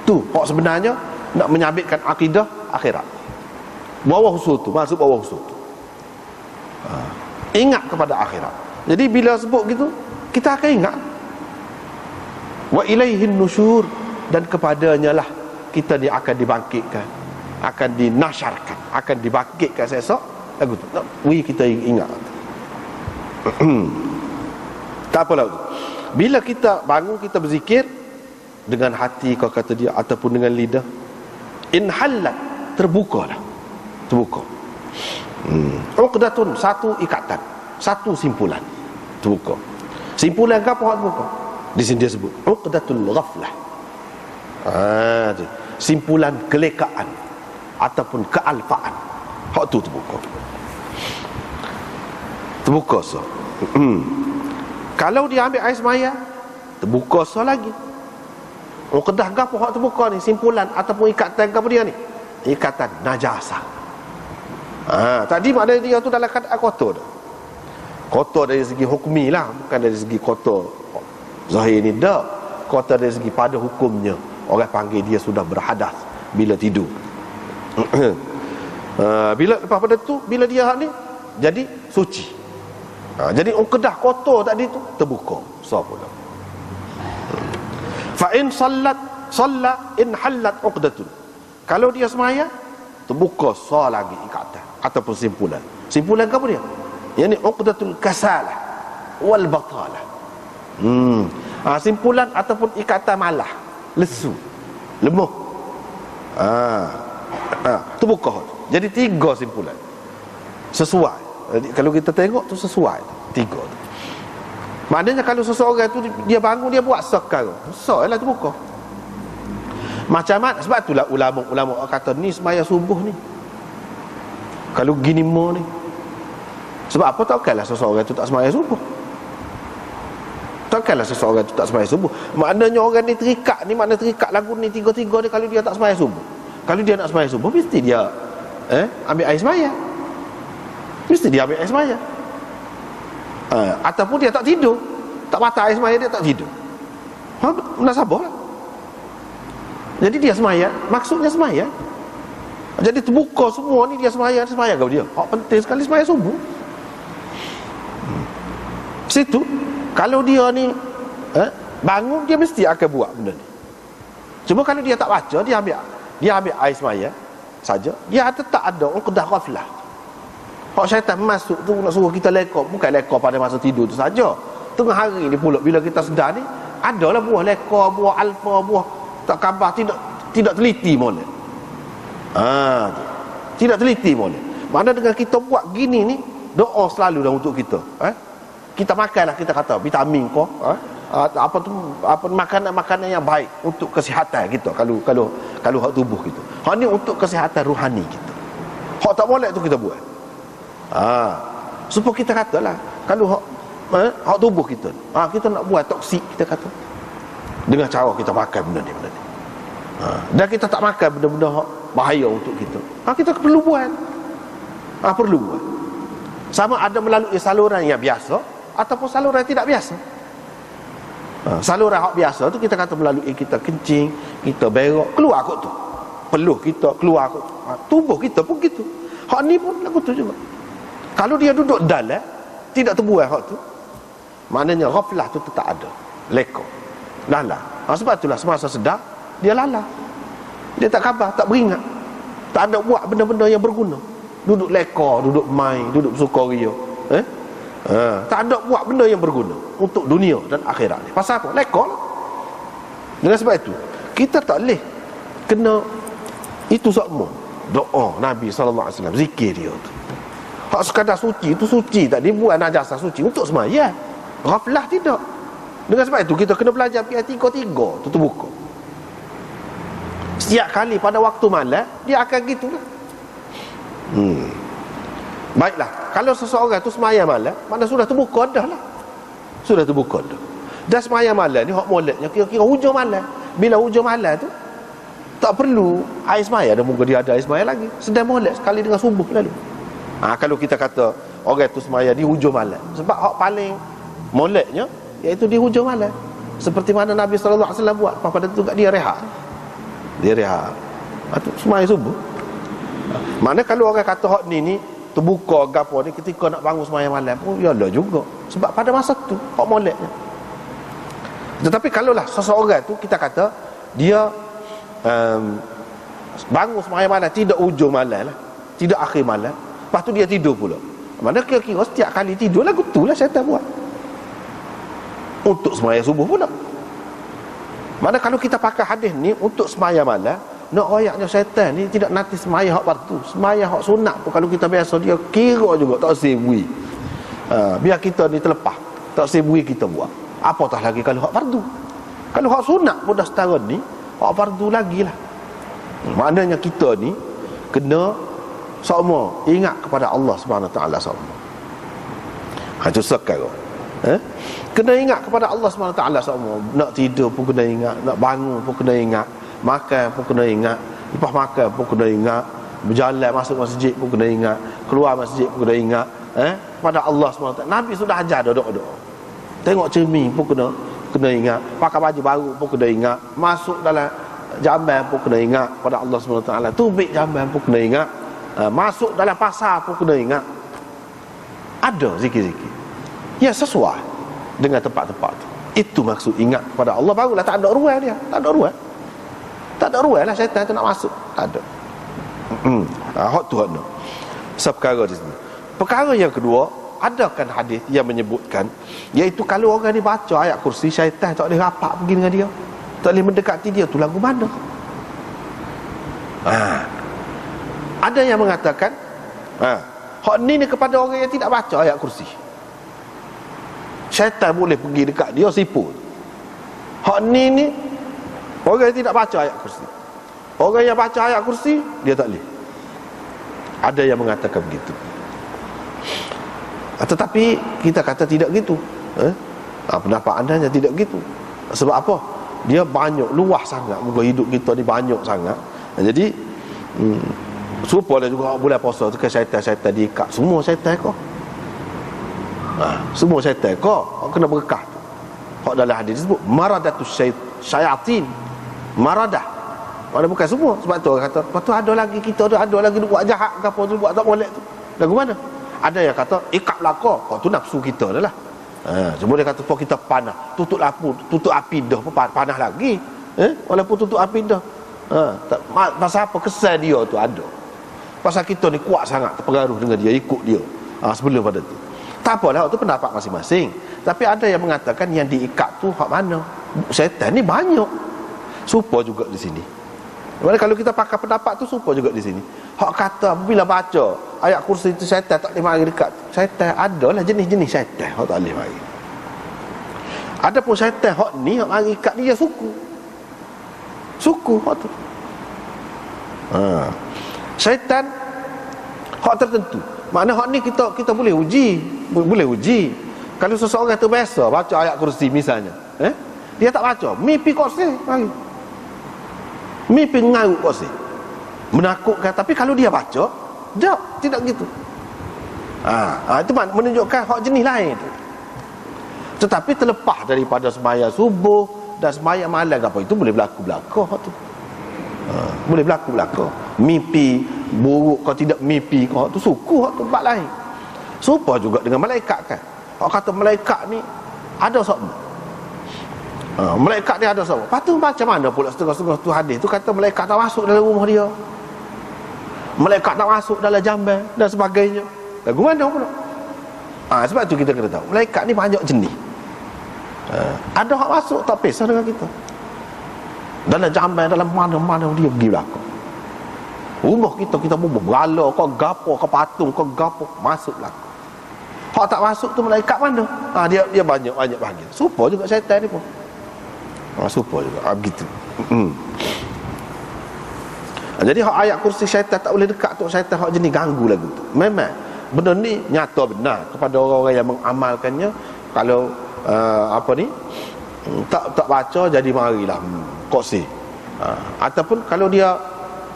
Tu hak sebenarnya nak menyabitkan akidah akhirat. Bawah usul tu, masuk bawah usul tu. Ingat kepada akhirat. Jadi bila sebut gitu, kita akan ingat. Wa ilaihin nusyur, dan kepadanya lah kita akan dibangkitkan, akan dinasyarkan, akan dibangkitkan esok. Lagu tu nak kita ingat. Tak apalah. Bila kita bangun, kita berzikir dengan hati, kau kata dia, ataupun dengan lidah, inhallat, terbukalah. Terbuka. Uqdatun, satu ikatan, satu simpulan, terbuka. Simpulan ke apa hak terbuka? Di sini dia sebut uqdatul ghaflah. Simpulan kelekaan ataupun kealfaan, hak tu terbuka. Terbuka so. Kalau dia ambil air semaya, terbuka so lagi. Uqdah gapo hak terbuka ni? Simpulan ataupun ikatan gapo dia ni? Ikatan najasah. Tadi maknanya dia tu dalam keadaan kotor dah. Kotor dari segi hukmi lah, bukan dari segi kotor zahir ni dah. Kotor dari segi pada hukumnya, orang panggil dia sudah berhadas bila tidur. Bila lepas pada tu, bila dia ni jadi suci. Jadi uqdah kotor tadi tu terbuka. So pula. Fa in salla in hallat uqdatun. Kalau dia semaya, terbuka so lagi ikatan ataupun simpulan. Simpulan ke apa dia? Yani uqdatul kasalah wal batalah. Simpulan ataupun ikatan malah, lesu, lemah. Terbuka. Jadi 3 simpulan. Sesuai. Jadi, kalau kita tengok tu sesuai 3 tu. Maknanya kalau seseorang tu dia bangun, dia buat sekarang, lah terbuka. Macam mana? Sebab itulah ulama kata ni sembahyang subuh ni, kalau gini mo ni. Sebab apa? Takkanlah seseorang tu tak sembahyang subuh. Takkanlah seseorang tu tak sembahyang subuh. Maknanya orang ni terikat ni, makna terikat lagu ni 3 ni kalau dia tak sembahyang subuh. Kalau dia nak sembahyang subuh, mesti dia ambil air sembahyang. Mesti dia ambil air sembahyang. Ataupun dia tak tidur, tak patah air sembahyang, dia tak tidur. Nak sabar lah. Jadi dia semaya, maksudnya semaya. Jadi terbuka semua ni, dia semaya kau dia. Hak penting sekali semaya subuh. Situ kalau dia ni bangun, dia mesti akan buat benda ni. Cuma kalau dia tak baca, dia ambil air semaya saja, dia tetap ada orang kedah ghaflah. Hak syaitan masuk tu nak suruh kita lekor, bukan lekor pada masa tidur tu saja. Tengah hari ni pula bila kita sedar ni, adalah buah lekor, buah alfa, buah tak khabar, tidak teliti molek. Tidak teliti molek. Mana dengan kita buat gini ni, doa selalu dah untuk kita. Kita makanlah, kita kata vitamin kau, apa makanan yang baik untuk kesihatan kita. Kalau hak tubuh kita. Hak ni untuk kesihatan rohani kita. Hak tak molek tu kita buat. Supaya kita katalah, kalau hak tubuh kita, kita nak buat toksik, kita kata dengan cara kita makan benda ni. Dan kita tak makan benda-benda hak bahaya untuk kita, kita perlu buat. Perlu buat. Sama ada melalui saluran yang biasa ataupun saluran yang tidak biasa. Saluran hak biasa tu kita kata melalui kita kencing, kita berak, keluar kot tu. Peluh kita keluar kot. Tubuh kita pun gitu. Hak ni pun lagu tu juga. Kalau dia duduk dalam, tidak terbuai hak tu, maknanya ghaflah tu tetap ada, lekor, lala. Sebab itulah semasa sedar dia lala, dia tak khabar, tak beringat, tak ada buat benda-benda yang berguna. Duduk lekor, duduk main, duduk bersukaria, tak ada buat benda yang berguna untuk dunia dan akhirat ni. Pasal apa? Lekor lah. Dengan sebab itu kita tak boleh kena itu semua doa Nabi SAW, zikir dia tu. Hak sekadar suci itu suci, tak dibuat najasah suci untuk sembahyang. Ghaflah tidak. Dengan sebab itu kita kena belajar ayat 3 tu terbuka. Setiap kali pada waktu malam dia akan gitulah. Baiklah, kalau seseorang tu sembahyang malam, mana sudah terbuka dah lah. Sudah terbuka dah. Dan sembahyang malam ni hak moleknya kira-kira hujung malam. Bila hujung malam tu tak perlu air sembahyang, dah muka dia ada air sembahyang lagi. Sedang molek sekali dengan subuh lalu. Kalau kita kata orang tu sembahyang di hujung malam, sebab hak paling moleknya iaitu di hujung malam. Seperti mana Nabi SAW buat pada tu kat dia rehat. Dia rehat. Tu sembahyang subuh. Mana kalau orang kata hak ni terbuka gapo ni ketika nak bangun sembahyang malam pun yalah juga. Sebab pada masa tu hak moleknya. Tetapi kalaulah seseorang tu kita kata dia bangun sembahyang malam tidak hujung malam lah, tidak akhir malam, lepas tu dia tidur pula. Mana kira-kira setiap kali tidur lagu tu lah syaitan buat untuk sembahyang subuh pula. Mana kalau kita pakai hadis ni untuk sembahyang malam, nak royaknya syaitan ni tidak nanti sembahyang hak fardu, sembahyang hak sunat pun kalau kita biasa dia kira juga tak sibui. Biar kita ni terlepas, tak sibui kita buat. Apatah lagi kalau hak fardu. Kalau hak sunat pun dah setara ni, hak fardu lagi lah. Maknanya kita ni kena sama ingat kepada Allah SWT sama. Itu sekarang. Kena ingat kepada Allah SWT sama. Nak tidur pun kena ingat, nak bangun pun kena ingat, makan pun kena ingat, lepas makan pun kena ingat, berjalan masuk masjid pun kena ingat, keluar masjid pun kena ingat, kepada Allah SWT. Nabi sudah ajar doa-doa. Tengok cermin pun kena ingat, pakai baju baru pun kena ingat, masuk dalam jamban pun kena ingat pada Allah SWT, tubik jamban pun kena ingat, masuk dalam pasar pun kena ingat. Ada zikir-zikir yang sesuai dengan tempat-tempat tu. Itu maksud ingat kepada Allah, barulah tak ada ruang dia. Tak ada ruang lah syaitan tu nak masuk. Tak ada. Hak tu ada. Seperkara di sini. Perkara yang kedua, adakan hadis yang menyebutkan, iaitu kalau orang ni baca ayat kursi, syaitan tak boleh rapat pergi dengan dia, tak boleh mendekati dia. Tu lagu mana? Ada yang mengatakan hak ni kepada orang yang tidak baca ayat kursi, syaitan boleh pergi dekat dia sipu. Hak ni orang yang tidak baca ayat kursi. Orang yang baca ayat kursi dia tak boleh. Ada yang mengatakan begitu. Tetapi kita kata tidak gitu. Pendapat anda tidak gitu. Sebab apa? Dia banyak, luas sangat. Muka hidup kita ni banyak sangat. Jadi serupa juga bulan puasa tu kan, syaitan-syaitan diikat. Semua syaitan kau. Semua syaitan kau kena berkah tu. Hak dalam hadis disebut maradatus syayatin. Maradah Mana bukan semua. Sebab tu orang kata, lepas tu ada lagi kita ada lagi buat jahat ke apa tu, buat tak molek tu. Lagu mana? Ada yang kata ikat belaka. Tu nafsu kita dah lah. Cuma dia kata kita panah, tutup api dah panah lagi. Walaupun tutup api dah. Pasal apa? Kesan dia tu ada. Pasal kita ni kuat sangat terpengaruh dengan dia, ikut dia. Sebelum pada tu. Tak apalah, itu pendapat masing-masing. Tapi ada yang mengatakan yang diikat tu hak mana? Syaitan ni banyak. Serupa juga di sini. Mana kalau kita pakai pendapat tu serupa juga di sini. Hak kata bila baca ayat kursi itu syaitan tak boleh mari dekat. Syaitan adalah jenis-jenis syaitan hak tak boleh mari. Ada pun syaitan hak ni hak mari ikat dia suku. Suku hak tu. Syaitan hak tertentu. Makna hak ni kita boleh uji, boleh uji. Kalau seseorang tu biasa baca ayat kursi misalnya, dia tak baca, mimpi kursi mari. Mimpi ngarut kursi. Menakutkan, tapi kalau dia baca, tidak gitu. Itu menunjukkan hak jenis lain tu. Tetapi terlepas daripada sembahyang subuh dan sembahyang malam apa itu boleh berlaku hak tu. Boleh berlaku. Mimpi buruk kau tidak mimpi kau tu suku hak tu bab lain. Serupa juga dengan malaikat kan. Orang kata malaikat ni ada sokmo. Malaikat ni ada sokmo. Lepas tu macam mana pula setengah-setengah tu hadis tu kata malaikat tak masuk dalam rumah dia. Malaikat tak masuk dalam jamban dan sebagainya. Lagu mana pula? Sebab tu kita kena tahu malaikat ni banyak jenis. Ada hak masuk tak pisah dengan kita. Dalam jamban, dalam mana-mana dia pergi belakang. Rumah kita pun berala, kau gapo, kau patung, kau gapo, masuk belakang. Hak tak masuk tu malaikat mana? Dia banyak bahagian. Serupa juga syaitan ni pun. Serupa juga. Begitu. Jadi hak ayat kursi syaitan tak boleh dekat tu, syaitan hak jenis ganggu lagu tu. Memang benda ni nyata benar kepada orang-orang yang mengamalkannya. Kalau tak baca jadi marilah kursi. Ataupun kalau dia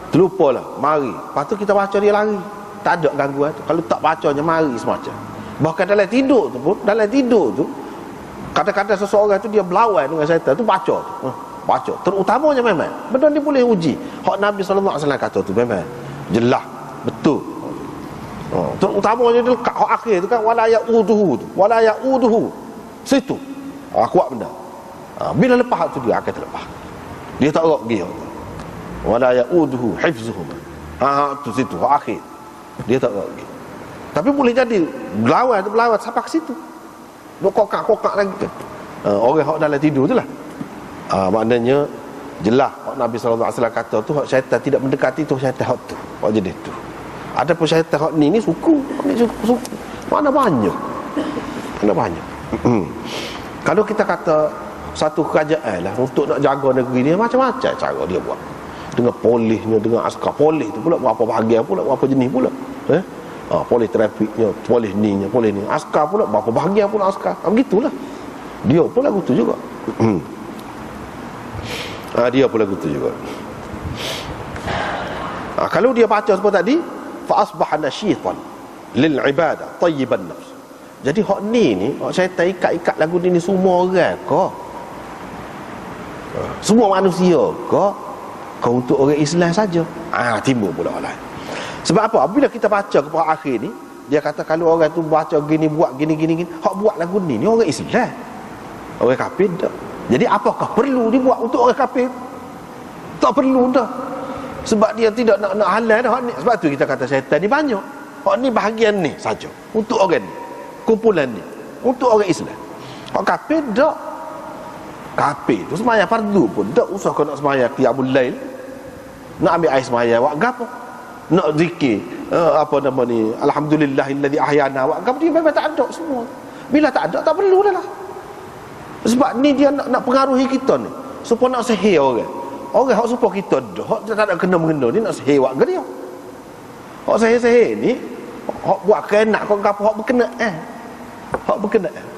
terlupalah mari, lepas tu kita baca dia lari, tak ada gangguan tu. Kalau tak bacanya mari semacam. Bahkan dalam tidur tu kadang-kadang seseorang tu dia berlawan dengan syaitan tu baca tu. Baca terutamanya memang benda ni boleh uji. Hak Nabi SAW kata tu memang jelas betul. Terutamanya dia lekat hak akhir tu kan wala yauduhu situ kuat benda. Bila lepas tu dia akan terlepas, dia tak rok dia wala yauduhu hifzuhum. Tu situ hak akhir dia tak rok dia. Tapi boleh jadi berlawan sampai ke situ. Kokak lagi kan. Orang hak dalam tidur tu lah. Maknanya jelas Nabi SAW kata tu hak syaitan tidak mendekati tu syaitan hak tu. Hak jenis tu. Ada pun syaitan hak ni suku. Mana banyak. Kalau kita kata satu kerajaan lah untuk nak jaga negeri dia, macam-macam cara dia buat. Dengan polisnya, dengan askar polis tu pula berapa bahagian pula, berapa jenis pula. Polis trafiknya, polis ni, askar pula berapa bahagian pula askar. Begitulah. Dia pun lagu tu juga. Dia pun lagu tu juga. Kalau dia baca seperti tadi, fa asbaha nashitan lil ibadah tayyiban nafs. Jadi hak ni hak syaitan ikat lagu ni semua orang ke? Semua manusia ke? Kau untuk orang Islam saja? Timbul pula orang lain. Sebab apa? Bila kita baca ke akhir ni, dia kata kalau orang tu baca gini, buat gini, hak buat lagu ni orang Islam. Orang kafir tak. Jadi apakah perlu dibuat untuk orang kafir? Tak perlu dah. Sebab dia tidak nak halal dah hak ni. Sebab tu kita kata syaitan ni banyak. Hak ni bahagian ni saja. Untuk orang ni. Kumpulan ni. Untuk orang Islam. Hak kafir tak. Kafir tu sembahyang fardu pun tak usah kau nak sembahyang qiyamul lail. Nak ambil air sembahyang buat gapo? Nak zikir alhamdulillahillazi ahyana wa dia memang tak ada semua. Bila tak ada tak perlu dah lah. Sebab ni dia nak pengaruhi kita ni supaya nak sihir orang hak supaya kita dah hak tak ada kena-mengena ni nak sihir wak dia. Hak sihir ni hak buat kena kau gapo hak berkenaan.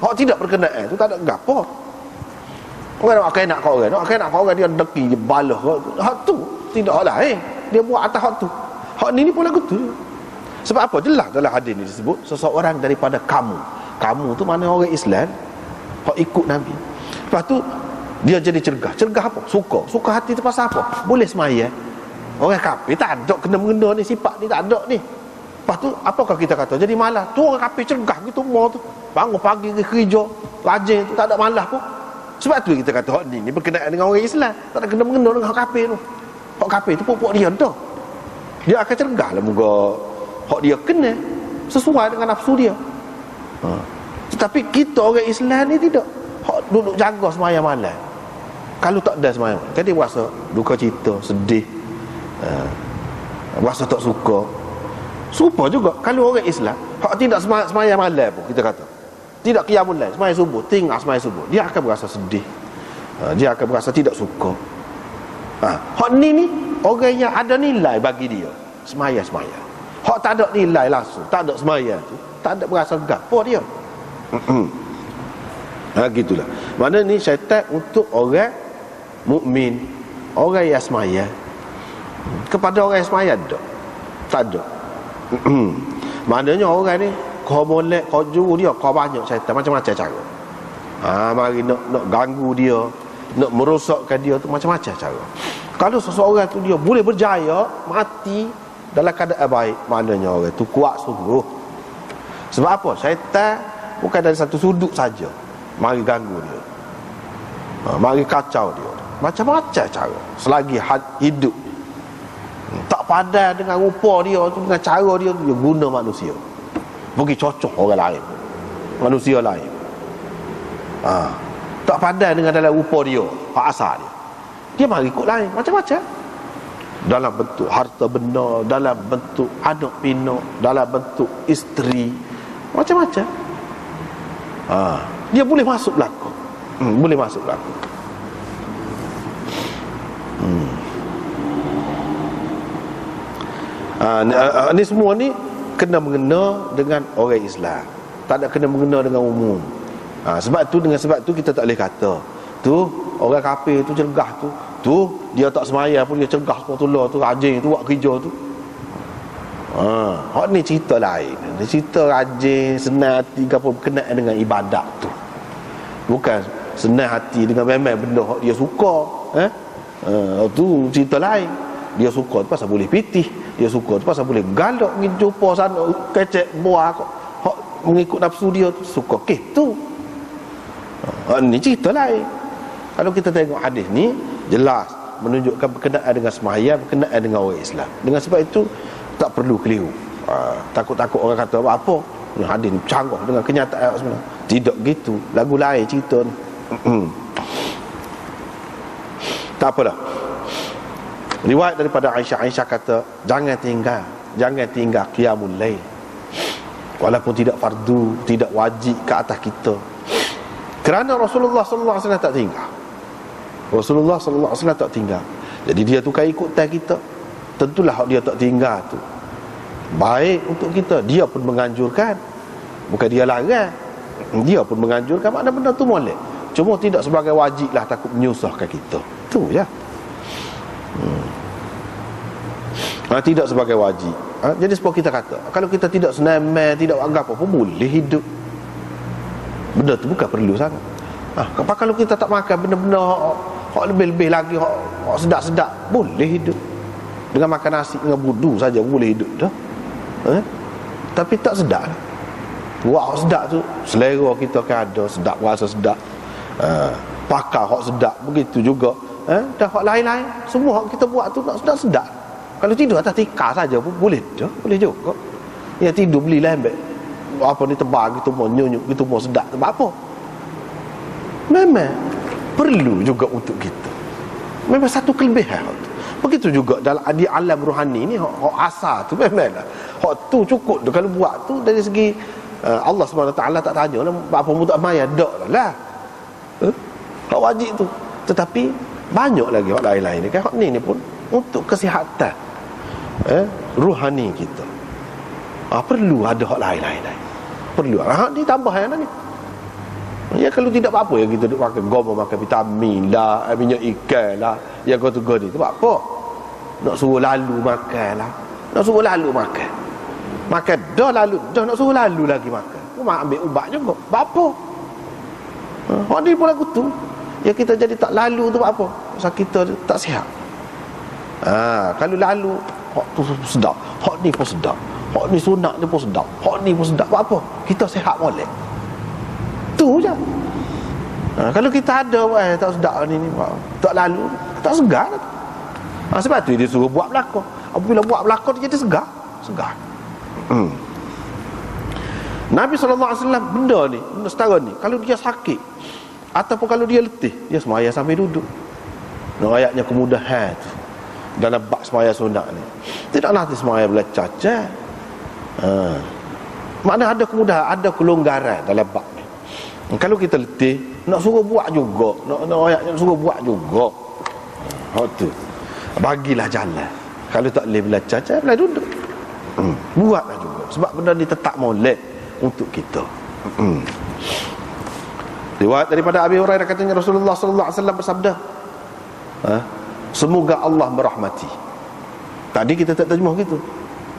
Hak tidak berkenaan tu tak ada gapo. Orang nak kena kau orang dia deki dia balah hak tu tidak lain. Dia buat atas hak tu. Hak ni pun lagu tu. Sebab apa? Jelas dalam hadis ni disebut seseorang daripada kamu tu mana orang Islam hak ikut Nabi. Lepas tu Dia jadi cergah. Cergah apa? Suka hati tu pasal apa? Boleh semaya. Orang kafir tak ada kena-mengena ni, sifat ni tak ada ni. Lepas tu apakah kita kata? Jadi malas. Tu orang kafir cergah gitu mau tu. Bangun pagi ke kerja, rajin tu tak ada malas pun. Sebab tu kita kata hak ni berkenaan dengan orang Islam. Tak ada kena-mengena dengan hak kafir tu. Hak kafir tu pokok dia dah. Dia akan cergah lah moga hak dia kena sesuai dengan nafsu dia. Tetapi kita orang Islam ni tidak. Hak duduk jaga sembahyang malam. Kalau tak ada sembahyang, jadi rasa duka cita, sedih, rasa tak suka. Serupa juga kalau orang Islam hak tidak sembahyang malam pun kita kata, tidak qiyamul lail, sembahyang subuh, tinggal sembahyang subuh, dia akan berasa sedih, dia akan berasa tidak suka. Hak ni orang yang ada nilai bagi dia sembahyang. Hak tak ada nilai langsung, tak ada sembahyang tu, tak ada berasa gapo dia. Gitulah. Mana ni syaitan untuk orang mukmin, orang yang sembahyang. Kepada orang yang sembahyang tak ada. Maknanya orang ni kau molek, kau juru dia, kau banyak syaitan macam-macam cara. Mari nak ganggu dia, nak merosakkan dia tu macam-macam cara. Kalau seseorang tu dia boleh berjaya mati dalam keadaan baik, maknanya orang tu kuat sungguh. Sebab apa? Syaitan bukan dari satu sudut saja mari ganggu dia, mari kacau dia macam-macam cara. Selagi hidup tak padan dengan rupa dia tu, dengan cara dia tu, dia guna manusia pergi cocok orang lain, manusia lain. Tak padan dengan dalam rupa dia, hak asal dia mari ikut lain macam-macam, dalam bentuk harta benda, dalam bentuk anak pinak, dalam bentuk isteri, macam-macam. Dia boleh masuk belakang, boleh masuk belakang. Ni semua ni kena mengena dengan orang Islam, tak ada kena mengena dengan umum. Sebab tu kita tak boleh kata tu orang kafir tu cergah tu dia tak sembahyang pun dia cergah sepatutnya tu, rajin tu buat kerja tu. Hak ni cerita lain. Ni cerita rajin, senang hati apa berkenaan dengan ibadat tu. Bukan senang hati dengan memang benda hak dia suka. Tu cerita lain. Dia suka tu pasal boleh pitih, dia suka tu pasal boleh galak pergi jumpa sana kecek buah hak mengikut nafsu dia tu, suka tu. Ni cerita lain. Kalau kita tengok hadis ni jelas menunjukkan berkenaan dengan sembahyang, berkenaan dengan orang Islam. Dengan sebab itu tak perlu keliru. Takut-takut orang kata apa hadis ni canggah dengan kenyataan sebenarnya. Tidak gitu, lagu lain cerita ni. Tak apalah. Riwayat daripada Aisyah kata jangan tinggal qiyamul lail, walaupun tidak fardu, tidak wajib ke atas kita. Kerana Rasulullah sallallahu alaihi wasallam tak tinggal. Rasulullah sallallahu alaihi wasallam tak tinggal. Jadi dia tu kan ikutan kita. Tentulah hak dia tak tinggal tu baik untuk kita. Dia pun menganjurkan, bukan dia larang. Dia pun menganjurkan, makna benda tu boleh. Cuma tidak sebagai wajib lah, takut menyusahkan kita. Tu je. Tidak sebagai wajib. Jadi sebab kita kata kalau kita tidak senamai, tidak agak apa pun boleh hidup. Benda tu bukan perlu sangat. Kalau kita tak makan benda-benda hak lebih-lebih lagi, hak sedap-sedap, boleh hidup. Dengan makan nasi dengan budu saja boleh hidup dah. Tapi tak sedap lah. Buat sedap tu selera kita kan ada, sedap, rasa sedap. Pakai hak sedap, begitu juga dah hak lain-lain. Semua hak kita buat tu nak sedap-sedap. Kalau tidur atas tikar saja pun boleh dah, boleh juga. Ya tidur beli lembek apa ni tebal gitu, mau nyunyuk gitu, mau sedap tu apa. Memang perlu juga untuk kita. Memang satu kelebihan tu. Begitu juga dalam di alam rohani ni, hak asal tu memanglah hak tu cukup tu. Kalau buat tu dari segi Allah SWT tak tanya lah apa mu tak maya, dak lah hak wajib tu. Tetapi banyak lagi hak lain-lain ni kan. Hak ni pun untuk kesihatan rohani kita. Perlu ada hak lain-lain. Perlu. Hak ni tambahan lah ni. Ya kalau tidak apa-apa yang kita duk makan goma, makan vitamin lah, minyak ikan lah, yang kau tu ni tu apa? Nak suruh lalu makan lah. Nak suruh lalu makan. Makan dah lalu, dah nak suruh lalu lagi makan. Kau ambil ubat juga. Apa? Hak ni pun lagu tu. Ya kita jadi tak lalu tu apa? Pasal kita tak sihat. Kalau lalu hak tu sedap, hak ni pun sedap, hak ni sunat ni pun sedap, hak ni pun sedap, buat apa? Kita sihat molek. Tu je. Kalau kita ada tak sedap ni tak lalu, tak segar. Sebab tu dia suruh buat belakang. Apabila buat belakang dia jadi segar. Nabi SAW benda ni, benda setara ni, kalau dia sakit ataupun kalau dia letih, dia semaya sambil duduk. Ayatnya kemudahan tu dalam bab semaya sunat ni. Tidaklah dia semaya belajar. Makna ada kemudahan, ada kelonggaran dalam bab ni. Kalau kita letih, nak suruh buat juga, nak ayatnya suruh buat juga. Tu bagilah jalan. Kalau tak boleh belajar, boleh duduk. Buatlah juga. Sebab benda ni tetap molek untuk kita. Riwayat daripada Abi Hurairah katanya Rasulullah sallallahu alaihi wasallam bersabda, semoga Allah merahmati. Tadi kita tak terjemah gitu.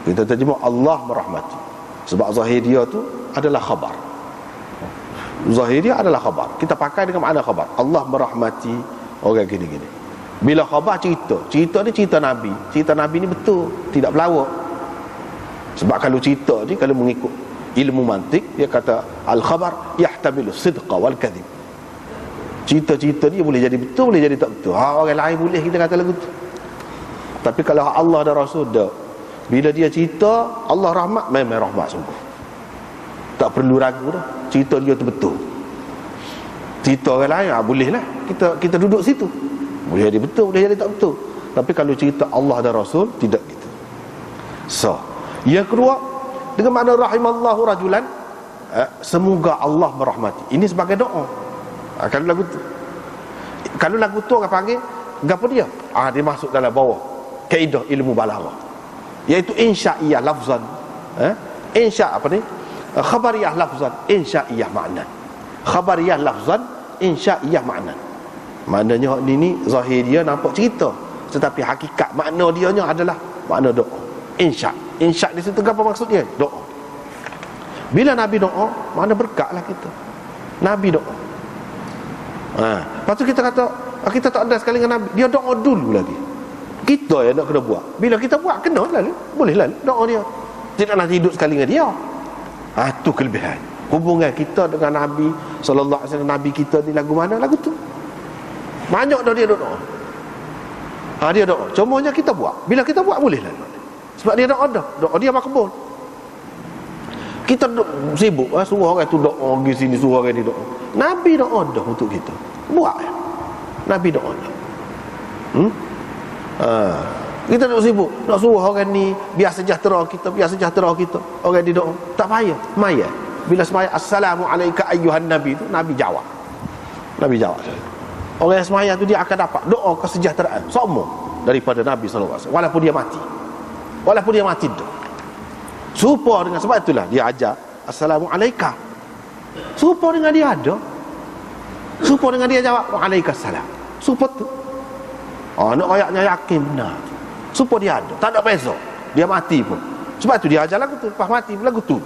Kita terjemah Allah merahmati. Sebab zahiriyah tu adalah khabar. Zahiriyah adalah khabar. Kita pakai dengan makna khabar. Allah merahmati orang gini-gini. Bila khabar cerita ni cerita Nabi. Cerita Nabi ni betul, tidak pelawak. Sebab kalau cerita ni, kalau mengikut ilmu mantik, dia kata al-khabar yahtamilu sidqa wal kadhib. Cerita-cerita ni boleh jadi betul, boleh jadi tak betul. Orang lain boleh kita kata lagu tu. Tapi kalau Allah dan Rasul dah, bila dia cerita Allah rahmat, memang rahmat sungguh. Tak perlu ragu dah. Cerita dia tu betul. Cerita orang lain boleh lah kita duduk situ. Boleh jadi betul, boleh jadi tak betul. Tapi kalau cerita Allah dan Rasul, tidak gitu. So, yang kedua, dengan makna rahimallahu rajulan, semoga Allah merahmati. Ini sebagai doa. Kalau lagu tu orang panggil gapo dia? Dia masuk dalam bawah kaedah ilmu balaghah, iaitu insya'iyah lafzan. Insya' apa ni? Khabariyah lafzan, insya'iyah makna. Khabariyah lafzan, insya'iyah makna. Maknanya ni zahir dia nampak cerita, tetapi hakikat makna dia nya adalah makna doa. Insya' di situ apa maksud dia? Doa. Bila Nabi doa, mana berkatlah kita. Nabi doa. Lepas tu kita kata kita tak ada sekali dengan Nabi. Dia doa dulu lagi. Kita yang nak kena buat. Bila kita buat, kena lalu. Boleh lalu doa dia. Tidak nak hidup sekali dengan dia. Tu kelebihan hubungan kita dengan Nabi sallallahu alaihi wasallam. Nabi kita ni lagu mana? Lagu tu. Banyak dah dia doa. Dia doa. Cumanya kita buat. Bila kita buat, boleh lalu. Sebab dia doa dah. Doa dia makbul. Kita sibuk suruh orang tu doa pergi sini, suruh orang ni doa. Nabi doa dah untuk kita. Buat ya. Nabi doa dah. Kita duk sibuk nak suruh orang ni biar sejahtera kita, orang ni doa. Tak payah, maya. Bila semaya assalamu alayka ayyuhan nabi tu, Nabi jawab. Orang yang semaya tu dia akan dapat doa kesejahteraan semua daripada Nabi sallallahu alaihi wasallam, walaupun dia mati tu. Serupa dengan, sebab itulah dia ajar assalamu alayka. Serupa dengan dia ada. Serupa dengan dia jawab waalaikumsalam. Serupa tu. Nak ayatnya yakin benar. Serupa dia ada. Tak ada beza. Dia mati pun. Sebab tu dia ajar lagu tu. Lepas mati pun lagu tu.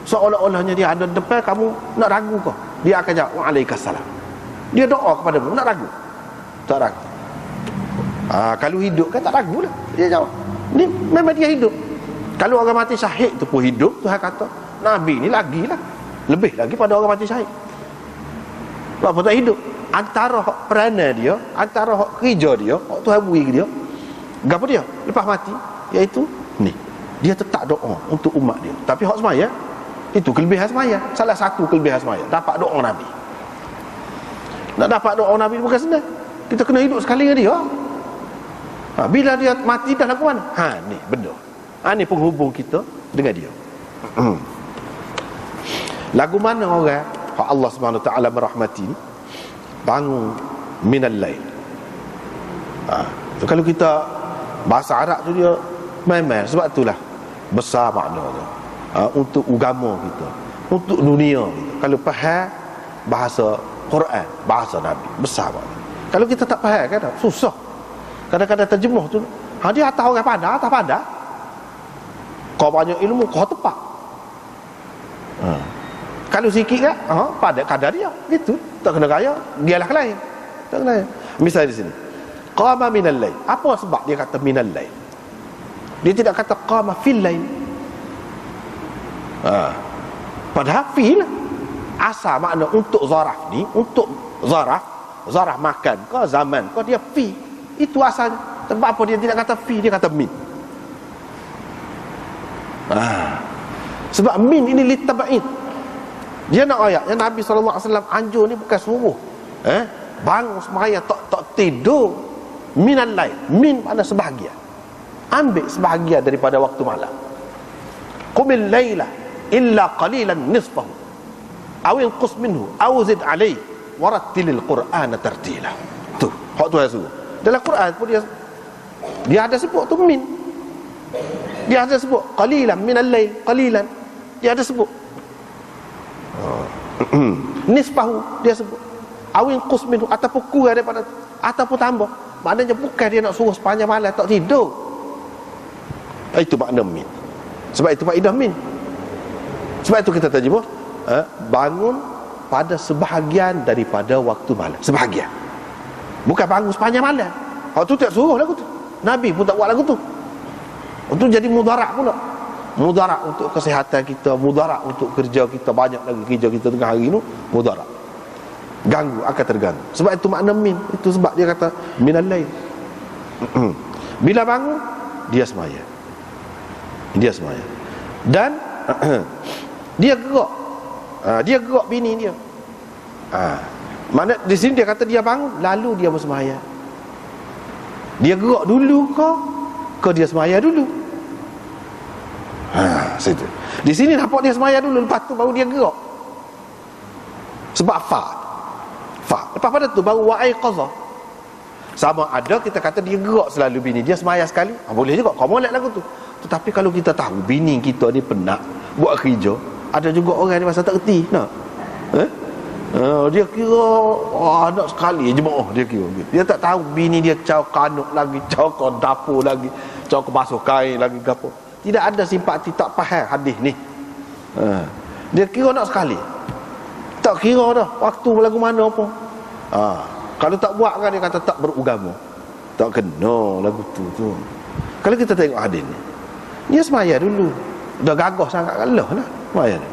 Seolah-olahnya dia ada depan, kamu nak ragu kau? Dia akan jawab waalaikumsalam. Dia doa kepadamu, nak ragu? Tak ragu. Kalau hidup kan tak ragu lah. Dia jawab. Ni memang dia hidup. Kalau orang mati syahid tu pun hidup, Tuhan kata Nabi ni lagi lah, lebih lagi pada orang mati syahid. Apa tak hidup? Antara hak peranan dia, antara hak kerja dia, hak Tuhan beri dia, gapo dia lepas mati, iaitu ni, dia tetap doa untuk umat dia. Tapi hak semaya, itu kelebihan semaya. Salah satu kelebihan semaya, dapat doa Nabi. Nak dapat doa Nabi bukan senang. Kita kena hidup sekali dengan dia. Bila dia mati dah lagu mana? Ni benda. Ni penghubung kita dengan dia. Lagu mana orang Allah Subhanahu Taala merahmati ni? Bangun minal lail. Kalau kita bahasa Arab tu dia main-main, sebab itulah besar makna dia. Untuk agama kita, untuk dunia kita. Kalau faham bahasa Quran, bahasa Nabi, besar makna. Kalau kita tak faham kan susah. Kadang-kadang terjemuh tu dia atas orang atas pandai. Kau banyak ilmu, kau tepat. Kalau sikit kan, pada kadar dia. Gitu. Tak kena gaya, dialah lain. Tak kena. Misalnya di sini. Qama minal lail. Apa sebab dia kata minal lail? Dia tidak kata qama fil lail. Padahal fil asal makna untuk zaraf ni, untuk zaraf makan ke zaman ke, dia fi. Itu asalnya. Sebab apa dia tidak kata fi, dia kata min. Sebab min ini litab'id. Dia nak ayat yang Nabi SAW anjur ni bukan suruh bangun semaya tak tidur minal lail. Min makna sebahagian. Ambil sebahagian daripada waktu malam. Qumil laila illa qalilan nisfahu aw inqus minhu aw zid alayhi warattilil qur'ana tartila. Tu hak tu suruh. Dalam Quran pun dia ada sebut tu min. Dia ada sebut qalilan minal lail, qalilan. Dia ada sebut nisfahu, dia sebut awin qus minhu, ataupun kurang daripada, ataupun tambah. Maknanya bukan dia nak suruh sepanjang malam tak tidur. Itu makna min. Sebab itu faedah min. Sebab itu kita terjemah bangun pada sebahagian daripada waktu malam. Sebahagian, bukan bangun sepanjang malam. Tu tak suruh lagu tu. Nabi pun tak buat lagu tu. Itu jadi mudarat pula. Mudarat untuk kesihatan kita, mudarat untuk kerja kita, banyak lagi kerja kita tengah hari ni, mudarat. Ganggu, akan terganggu. Sebab itu makna min. Itu sebab dia kata minal lail. Bila bangun, dia semaya. Dia semaya. Dan dia gerak. Dia gerak bini dia. Mana di sini dia kata dia bangun, lalu dia bersemaya. Dia gerak dulu ke dia semaya dulu? Situ. Di sini nampak dia semaya dulu, lepas tu baru dia gerak. Sebab fa. Lepas pada tu baru wa'aiqadha. Sama ada kita kata dia gerak selalu bini dia semaya sekali. Boleh juga, kau molek lagu tu. Tetapi kalau kita tahu bini kita ni penat buat kerja, ada juga orang ni masa tak reti nak. Dia kira nak sekali jemaah dia kira. Dia tak tahu bini dia caw kanuk lagi, caw ke dapur lagi, caw ke basuh kain lagi ke apa. Tidak ada simpati, tak faham hadis ni. Dia kira nak sekali. Tak kira dah waktu lagu mana pun. Kalau tak buat kan dia kata tak beragama. Tak kena lagu tu. Kalau kita tengok hadis ni, dia semaya dulu. Dah gagah sangat kalah lah semaya ni.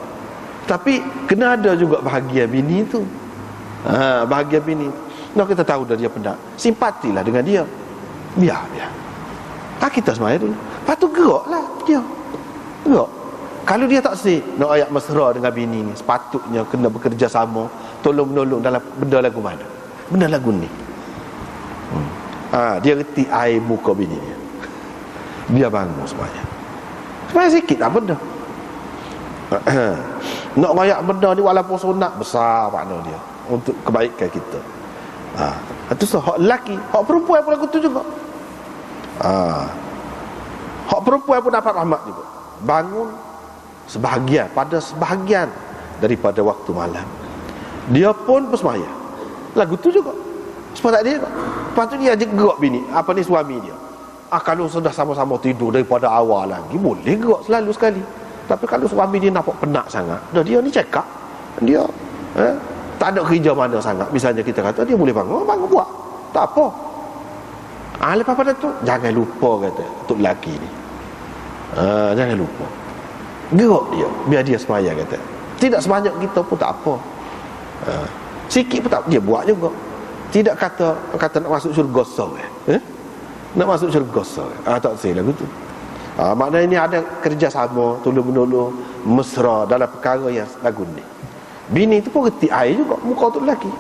Tapi kena ada juga bahagia bini tu. Bahagia bini. Nak kita tahu dah dia penat, simpatilah dengan dia. Biar. Kita semaya dulu. Lepas tu geraklah dia. Gerak. Kalau dia tak nak ayat mesra dengan bini ni, sepatutnya kena bekerja sama, tolong-menolong dalam benda lagu mana? Benda lagu ni. Dia reti air muka bini dia. Dia bangun semuanya. Sebenarnya sikit tak benda. Nak rayak benda ni walaupun sunat, besar makna dia untuk kebaikan kita. Itu hak lelaki, hak perempuan pun lagu tu juga. Hak perempuan pun dapat rahmat juga. Bangun sebahagian, pada sebahagian daripada waktu malam. Dia pun bersemaya. Lagu tu juga. Sebab tak dia. Lepas tu dia gerak bini, suami dia. Kalau sudah sama-sama tidur daripada awal lagi, boleh gerak selalu sekali. Tapi kalau suami dia nampak penat sangat, dah dia ni cakap, dia tak ada kerja mana sangat, misalnya kita kata dia boleh bangun buat, tak apa. Lepas pada tu jangan lupa kata untuk lelaki ni, jangan lupa gerak dia, biar dia semaya kata. Tidak sebanyak kita pun tak apa, sikit pun tak, dia buat juga. Tidak kata nak masuk syurga nak masuk syurga tak say lagu tu. Maknanya ini ada kerjasama, tolong-menolong, mesra dalam perkara yang lagu ni. Bini tu pun reti air juga muka tu lelaki.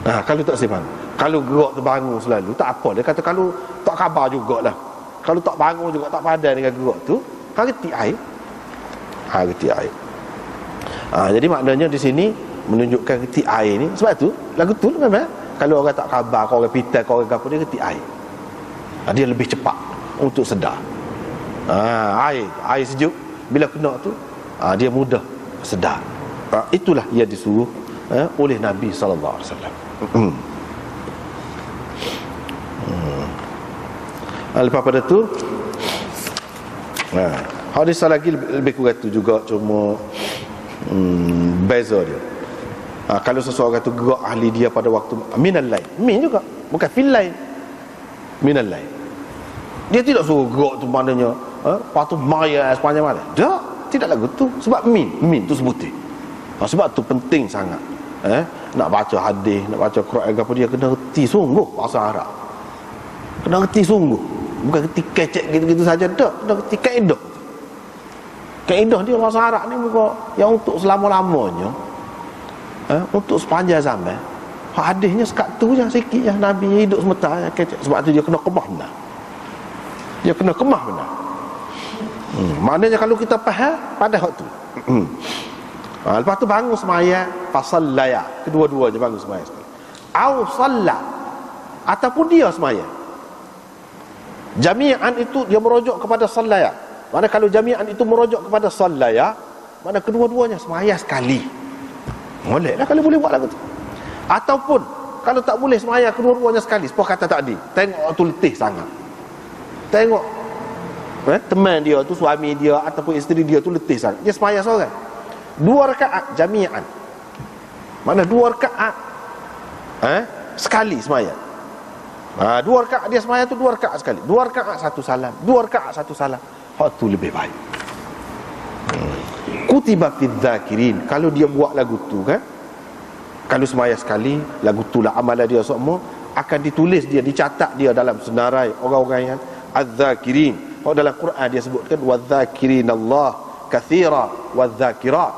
Kalau tak simpan, kalau gerak terbangun selalu tak apa. Dia kata kalau tak khabar jugalah, kalau tak bangun juga tak padan dengan gerak tu, reti air. Reti air. Jadi maknanya di sini menunjukkan reti air ni. Sebab tu lagu tu memang kalau orang tak khabar, kalau orang pitai, kalau orang apa, dia reti air. Dia lebih cepat untuk sedar. Air sejuk bila kena tu, dia mudah sedar. Itulah yang disuruh oleh Nabi sallallahu alaihi wasallam. Lepas pada tu hadis lagi lebih kurang tu juga, cuma Beza dia. Kalau seseorang tu gerak ahli dia pada waktu minal lail, min juga, bukan fil lail, minal lail. Dia tidak suruh gerak tu maknanya lepas tu maya sepanjang malam. Tidak lagu tu. Sebab min tu sebutir. Sebab tu penting sangat. Nak baca hadis, nak baca Quran apa dia kena reti sungguh bahasa Arab. Kena reti sungguh. Bukan reti kecek gitu-gitu saja dak, kena reti kaedah. Kaedah dia bahasa Arab ni bukan yang untuk selama-lamanya. Untuk sepanjang zaman. Hadisnya sekat tu je sikit je Nabi hidup sementara kecek. Sebab tu dia kena kemah benar. Dia kena kemah benar. Maknanya kalau kita faham pada hak tu. Lepas tu bangun semaya fasallaya, kedua-duanya bangun semaya sekali. Au salla, ataupun dia semaya. Jami'an itu dia merujuk kepada sallaya. Mana kalau jami'an itu merujuk kepada sallaya, mana kedua-duanya semaya sekali. Bolehlah kalau boleh buat lagu tu. Ataupun kalau tak boleh semaya kedua-duanya sekali, seperti kata tadi, tengok tu letih sangat. Tengok teman dia tu, suami dia ataupun isteri dia tu letih sangat, dia semaya seorang 2 rakaat jami'an. Mana 2 rakaat sekali semaya. 2 rakaat dia semaya tu 2 rakaat sekali. 2 rakaat satu salam, 2 rakaat satu salam. Hak tu lebih baik. Kutiba fi dzakirin, kalau dia buat lagu tu kan, kalau semaya sekali, lagu tu lah amalan dia semua akan ditulis dia, dicatat dia dalam senarai orang-orang yang az-zakirin. Dalam Quran dia sebutkan wadzakirinallah katsira wadzakirat,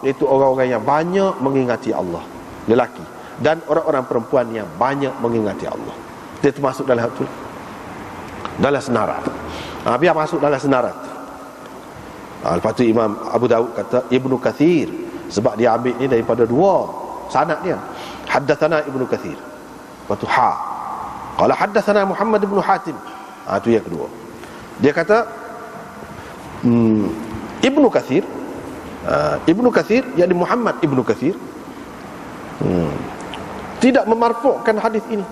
iaitu orang-orang yang banyak mengingati Allah, lelaki, dan orang-orang perempuan yang banyak mengingati Allah. Dia termasuk dalam tu, dalam senarai. Biar masuk dalam senarai tu. Lepas tu Imam Abu Daud kata Ibnu Katsir, sebab dia ambil ni daripada 2 sanad dia. Haddatsana Ibnu Katsir. Lepas tu qala haddatsana Muhammad ibn Hatim. Tu yang kedua. Dia kata Ibnu Katsir, Ibnu Katsir yakni Muhammad Ibnu Katsir tidak memarfu'kan hadis ini.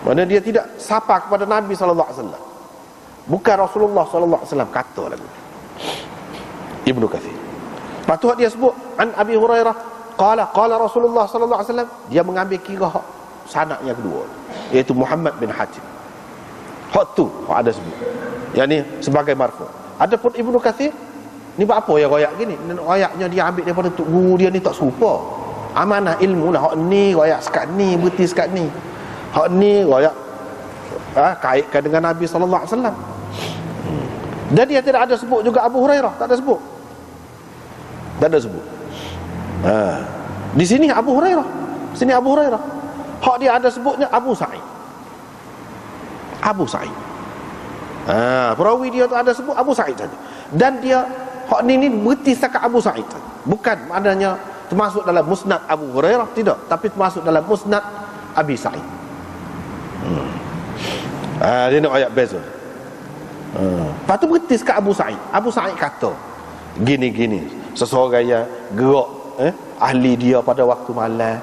Mana dia tidak sapa kepada Nabi sallallahu alaihi wasallam. Bukan Rasulullah sallallahu alaihi wasallam kata lagu. Ibnu Katsir. Patut dia sebut an Abi Hurairah qala Rasulullah sallallahu alaihi wasallam, dia mengambil kira sanad yang kedua, iaitu Muhammad bin Hatim. Hak tu ada sebut. Yang ni sebagai marfu'. Adapun Ibnu Katsir ni buat apa yang royak gini? Royaknya dia ambil daripada tok guru dia ni tak serupa. Amanah ilmu lah. Hak ni royak sekat ni, berti sekat ni. Hak ni royak kaitkan dengan Nabi sallallahu alaihi wasallam. Dan dia tidak ada sebut juga Abu Hurairah, tak ada sebut. Tak ada sebut. Di sini Abu Hurairah. Sini Abu Hurairah. Hak dia ada sebutnya Abu Sa'id. Abu Sa'id. Perawi dia tu ada sebut Abu Sa'id saja. Dan dia hak ni berhenti setakat Abu Sa'id saja. Bukan maknanya termasuk dalam musnad Abu Hurairah, tidak, tapi termasuk dalam musnad Abi Sa'id. Dia nak ayat beza. Lepas tu berhenti setakat Abu Sa'id. Abu Sa'id kata gini-gini, seseorang yang gerak ahli dia pada waktu malam,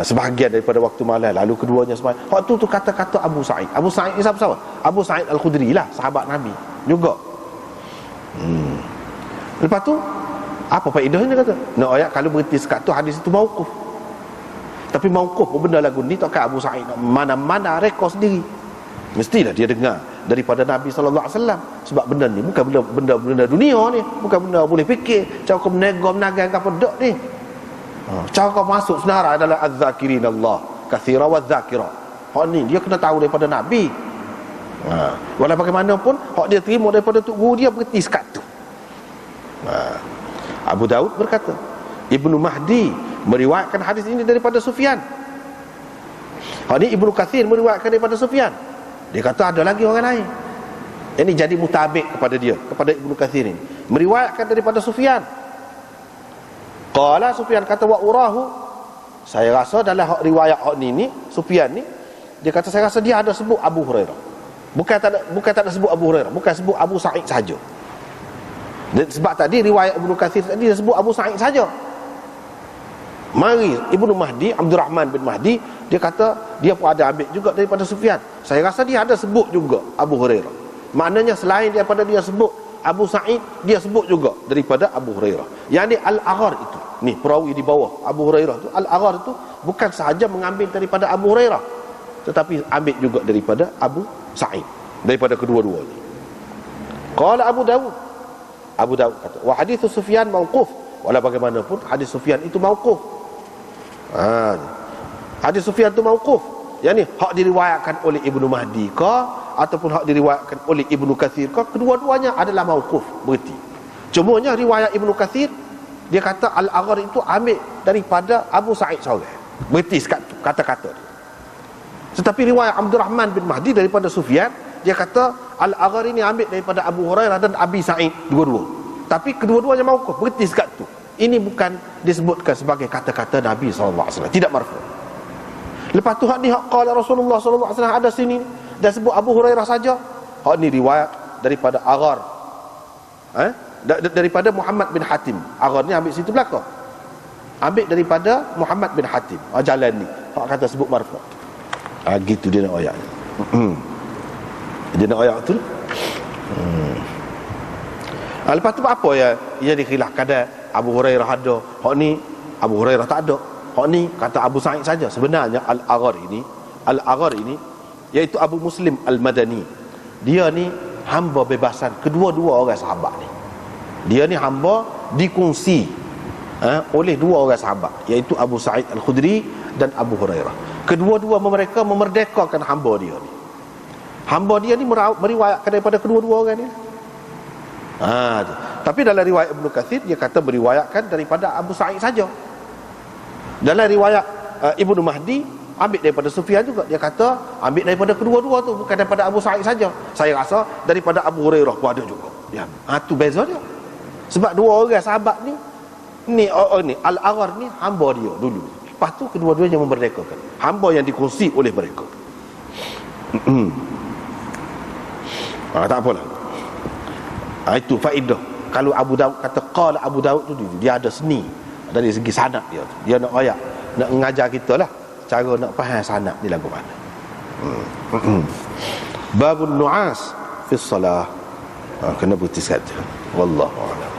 sebahagian daripada waktu malam, lalu keduanya semai. Waktu tu kata-kata Abu Sa'id. Abu Sa'id ni siapa? Abu Sa'id Al-Khudri lah, sahabat Nabi juga. Lepas tu apa faedahnya kata? Nak ayat kalau berhenti sekat tu hadis itu mauquf. Tapi mauquf benda lagu ni takkan Abu Sa'id mana-mana rekod sendiri. Mestilah dia dengar daripada Nabi sallallahu alaihi wasallam, sebab benda ni bukan benda dunia ni, bukan benda boleh fikir cara kau menagang apa dak ni. Cara kau masuk senarai adalah az-zakirin Allah katsira wa dzakira. Hak ni dia kena tahu daripada Nabi. Walau bagaimanapun hak dia terima daripada tok guru dia berhenti sekat tu. Abu Daud berkata Ibnu Mahdi meriwayatkan hadis ini daripada Sufyan. Hak ni Ibnu Katsir meriwayatkan daripada Sufyan. Dia kata ada lagi orang lain. Ini jadi mutabik kepada dia, kepada Ibnu Katsir ini. Meriwayatkan daripada Sufyan. Qala Sufyan kata wa urahu, saya rasa dalam riwayat hak ni Sufyan ni, dia kata saya rasa dia ada sebut Abu Hurairah. Bukan tak ada sebut Abu Hurairah, bukan sebut Abu Sa'id saja. Dan sebab tadi riwayat Ibnu Katsir tadi dia sebut Abu Sa'id saja. Mari Ibnu Mahdi, Abdurrahman bin Mahdi, dia kata dia pun ada ambil juga daripada Sufyan. Saya rasa dia ada sebut juga Abu Hurairah. Maknanya selain daripada dia sebut Abu Sa'id dia sebut juga daripada Abu Hurairah. Yang ni Al-Aghar itu. Ni perawi di bawah Abu Hurairah tu, Al-Aghar tu bukan sahaja mengambil daripada Abu Hurairah, tetapi ambil juga daripada Abu Sa'id, daripada kedua-duanya. Qala Abu Dawud kata, wa hadits Sufyan mauquf. Walau bagaimanapun hadis Sufyan itu mauquf. Hadis Sufyan itu mauquf. Yang ni hak diriwayatkan oleh Ibnu Mahdi ke ataupun hak diriwayatkan oleh Ibnu Katsir ke, kedua-duanya adalah mauquf, berhenti. Cumanya riwayat Ibnu Katsir dia kata Al-Aghar itu ambil daripada Abu Sa'id seorang, berhenti kata-kata dia. Tetapi riwayat Abdul Rahman bin Mahdi daripada Sufyan, dia kata Al-Aghar ini ambil daripada Abu Hurairah dan Abi Sa'id, dua-dua. Tapi kedua-duanya mauquf, berhenti sekat tu. Ini bukan disebutkan sebagai kata-kata Nabi SAW, tidak marfu'. Lepas tu hak ni hak qala Rasulullah SAW ada sini, dan sebut Abu Hurairah saja. Hak ni riwayat daripada Aghar, daripada Muhammad bin Hatim. Aghar ni ambil situ belakang, ambil daripada Muhammad bin Hatim. Jalan ni hak kata sebut marfu'. Gitu dia nak ayat. Dia nak ayat tu. Lepas tu apa ya? Ia dikhilaf kadang Abu Hurairah ada, hak ni Abu Hurairah tak ada. Hak ni kata Abu Sa'id saja. Sebenarnya Al-Aghar ini iaitu Abu Muslim Al-Madani. Dia ni hamba bebasan kedua-dua orang sahabat ni. Dia ni hamba dikongsi oleh dua orang sahabat, iaitu Abu Sa'id Al-Khudri dan Abu Hurairah. Kedua-dua mereka memerdekakan hamba dia ni. Hamba dia ni meriwayatkan daripada kedua-dua orang ni. Tapi dalam riwayat Ibnu Katsir dia kata meriwayatkan daripada Abu Sa'id saja. Dalam riwayat Ibnu Mahdi ambil daripada Sufyan juga, dia kata ambil daripada kedua-dua tu, bukan daripada Abu Sa'id saja. Saya rasa daripada Abu Hurairah pun ada juga. Ya, tu beza dia. Sebab dua orang sahabat ni Al-Aghar ni hamba dia dulu. Lepas tu kedua-duanya memerdekakan hamba yang dikongsi oleh mereka. Tak apalah. Itu faedah. Kalau Abu Dawud kata qala Abu Dawud tu, dia ada seni dari segi sanad dia tu. Dia nak ayat, nak mengajar kita lah cara nak faham sanad ni lagu mana. Babun nu'as fi salah. Kena putih saja. Wallahu a'lam.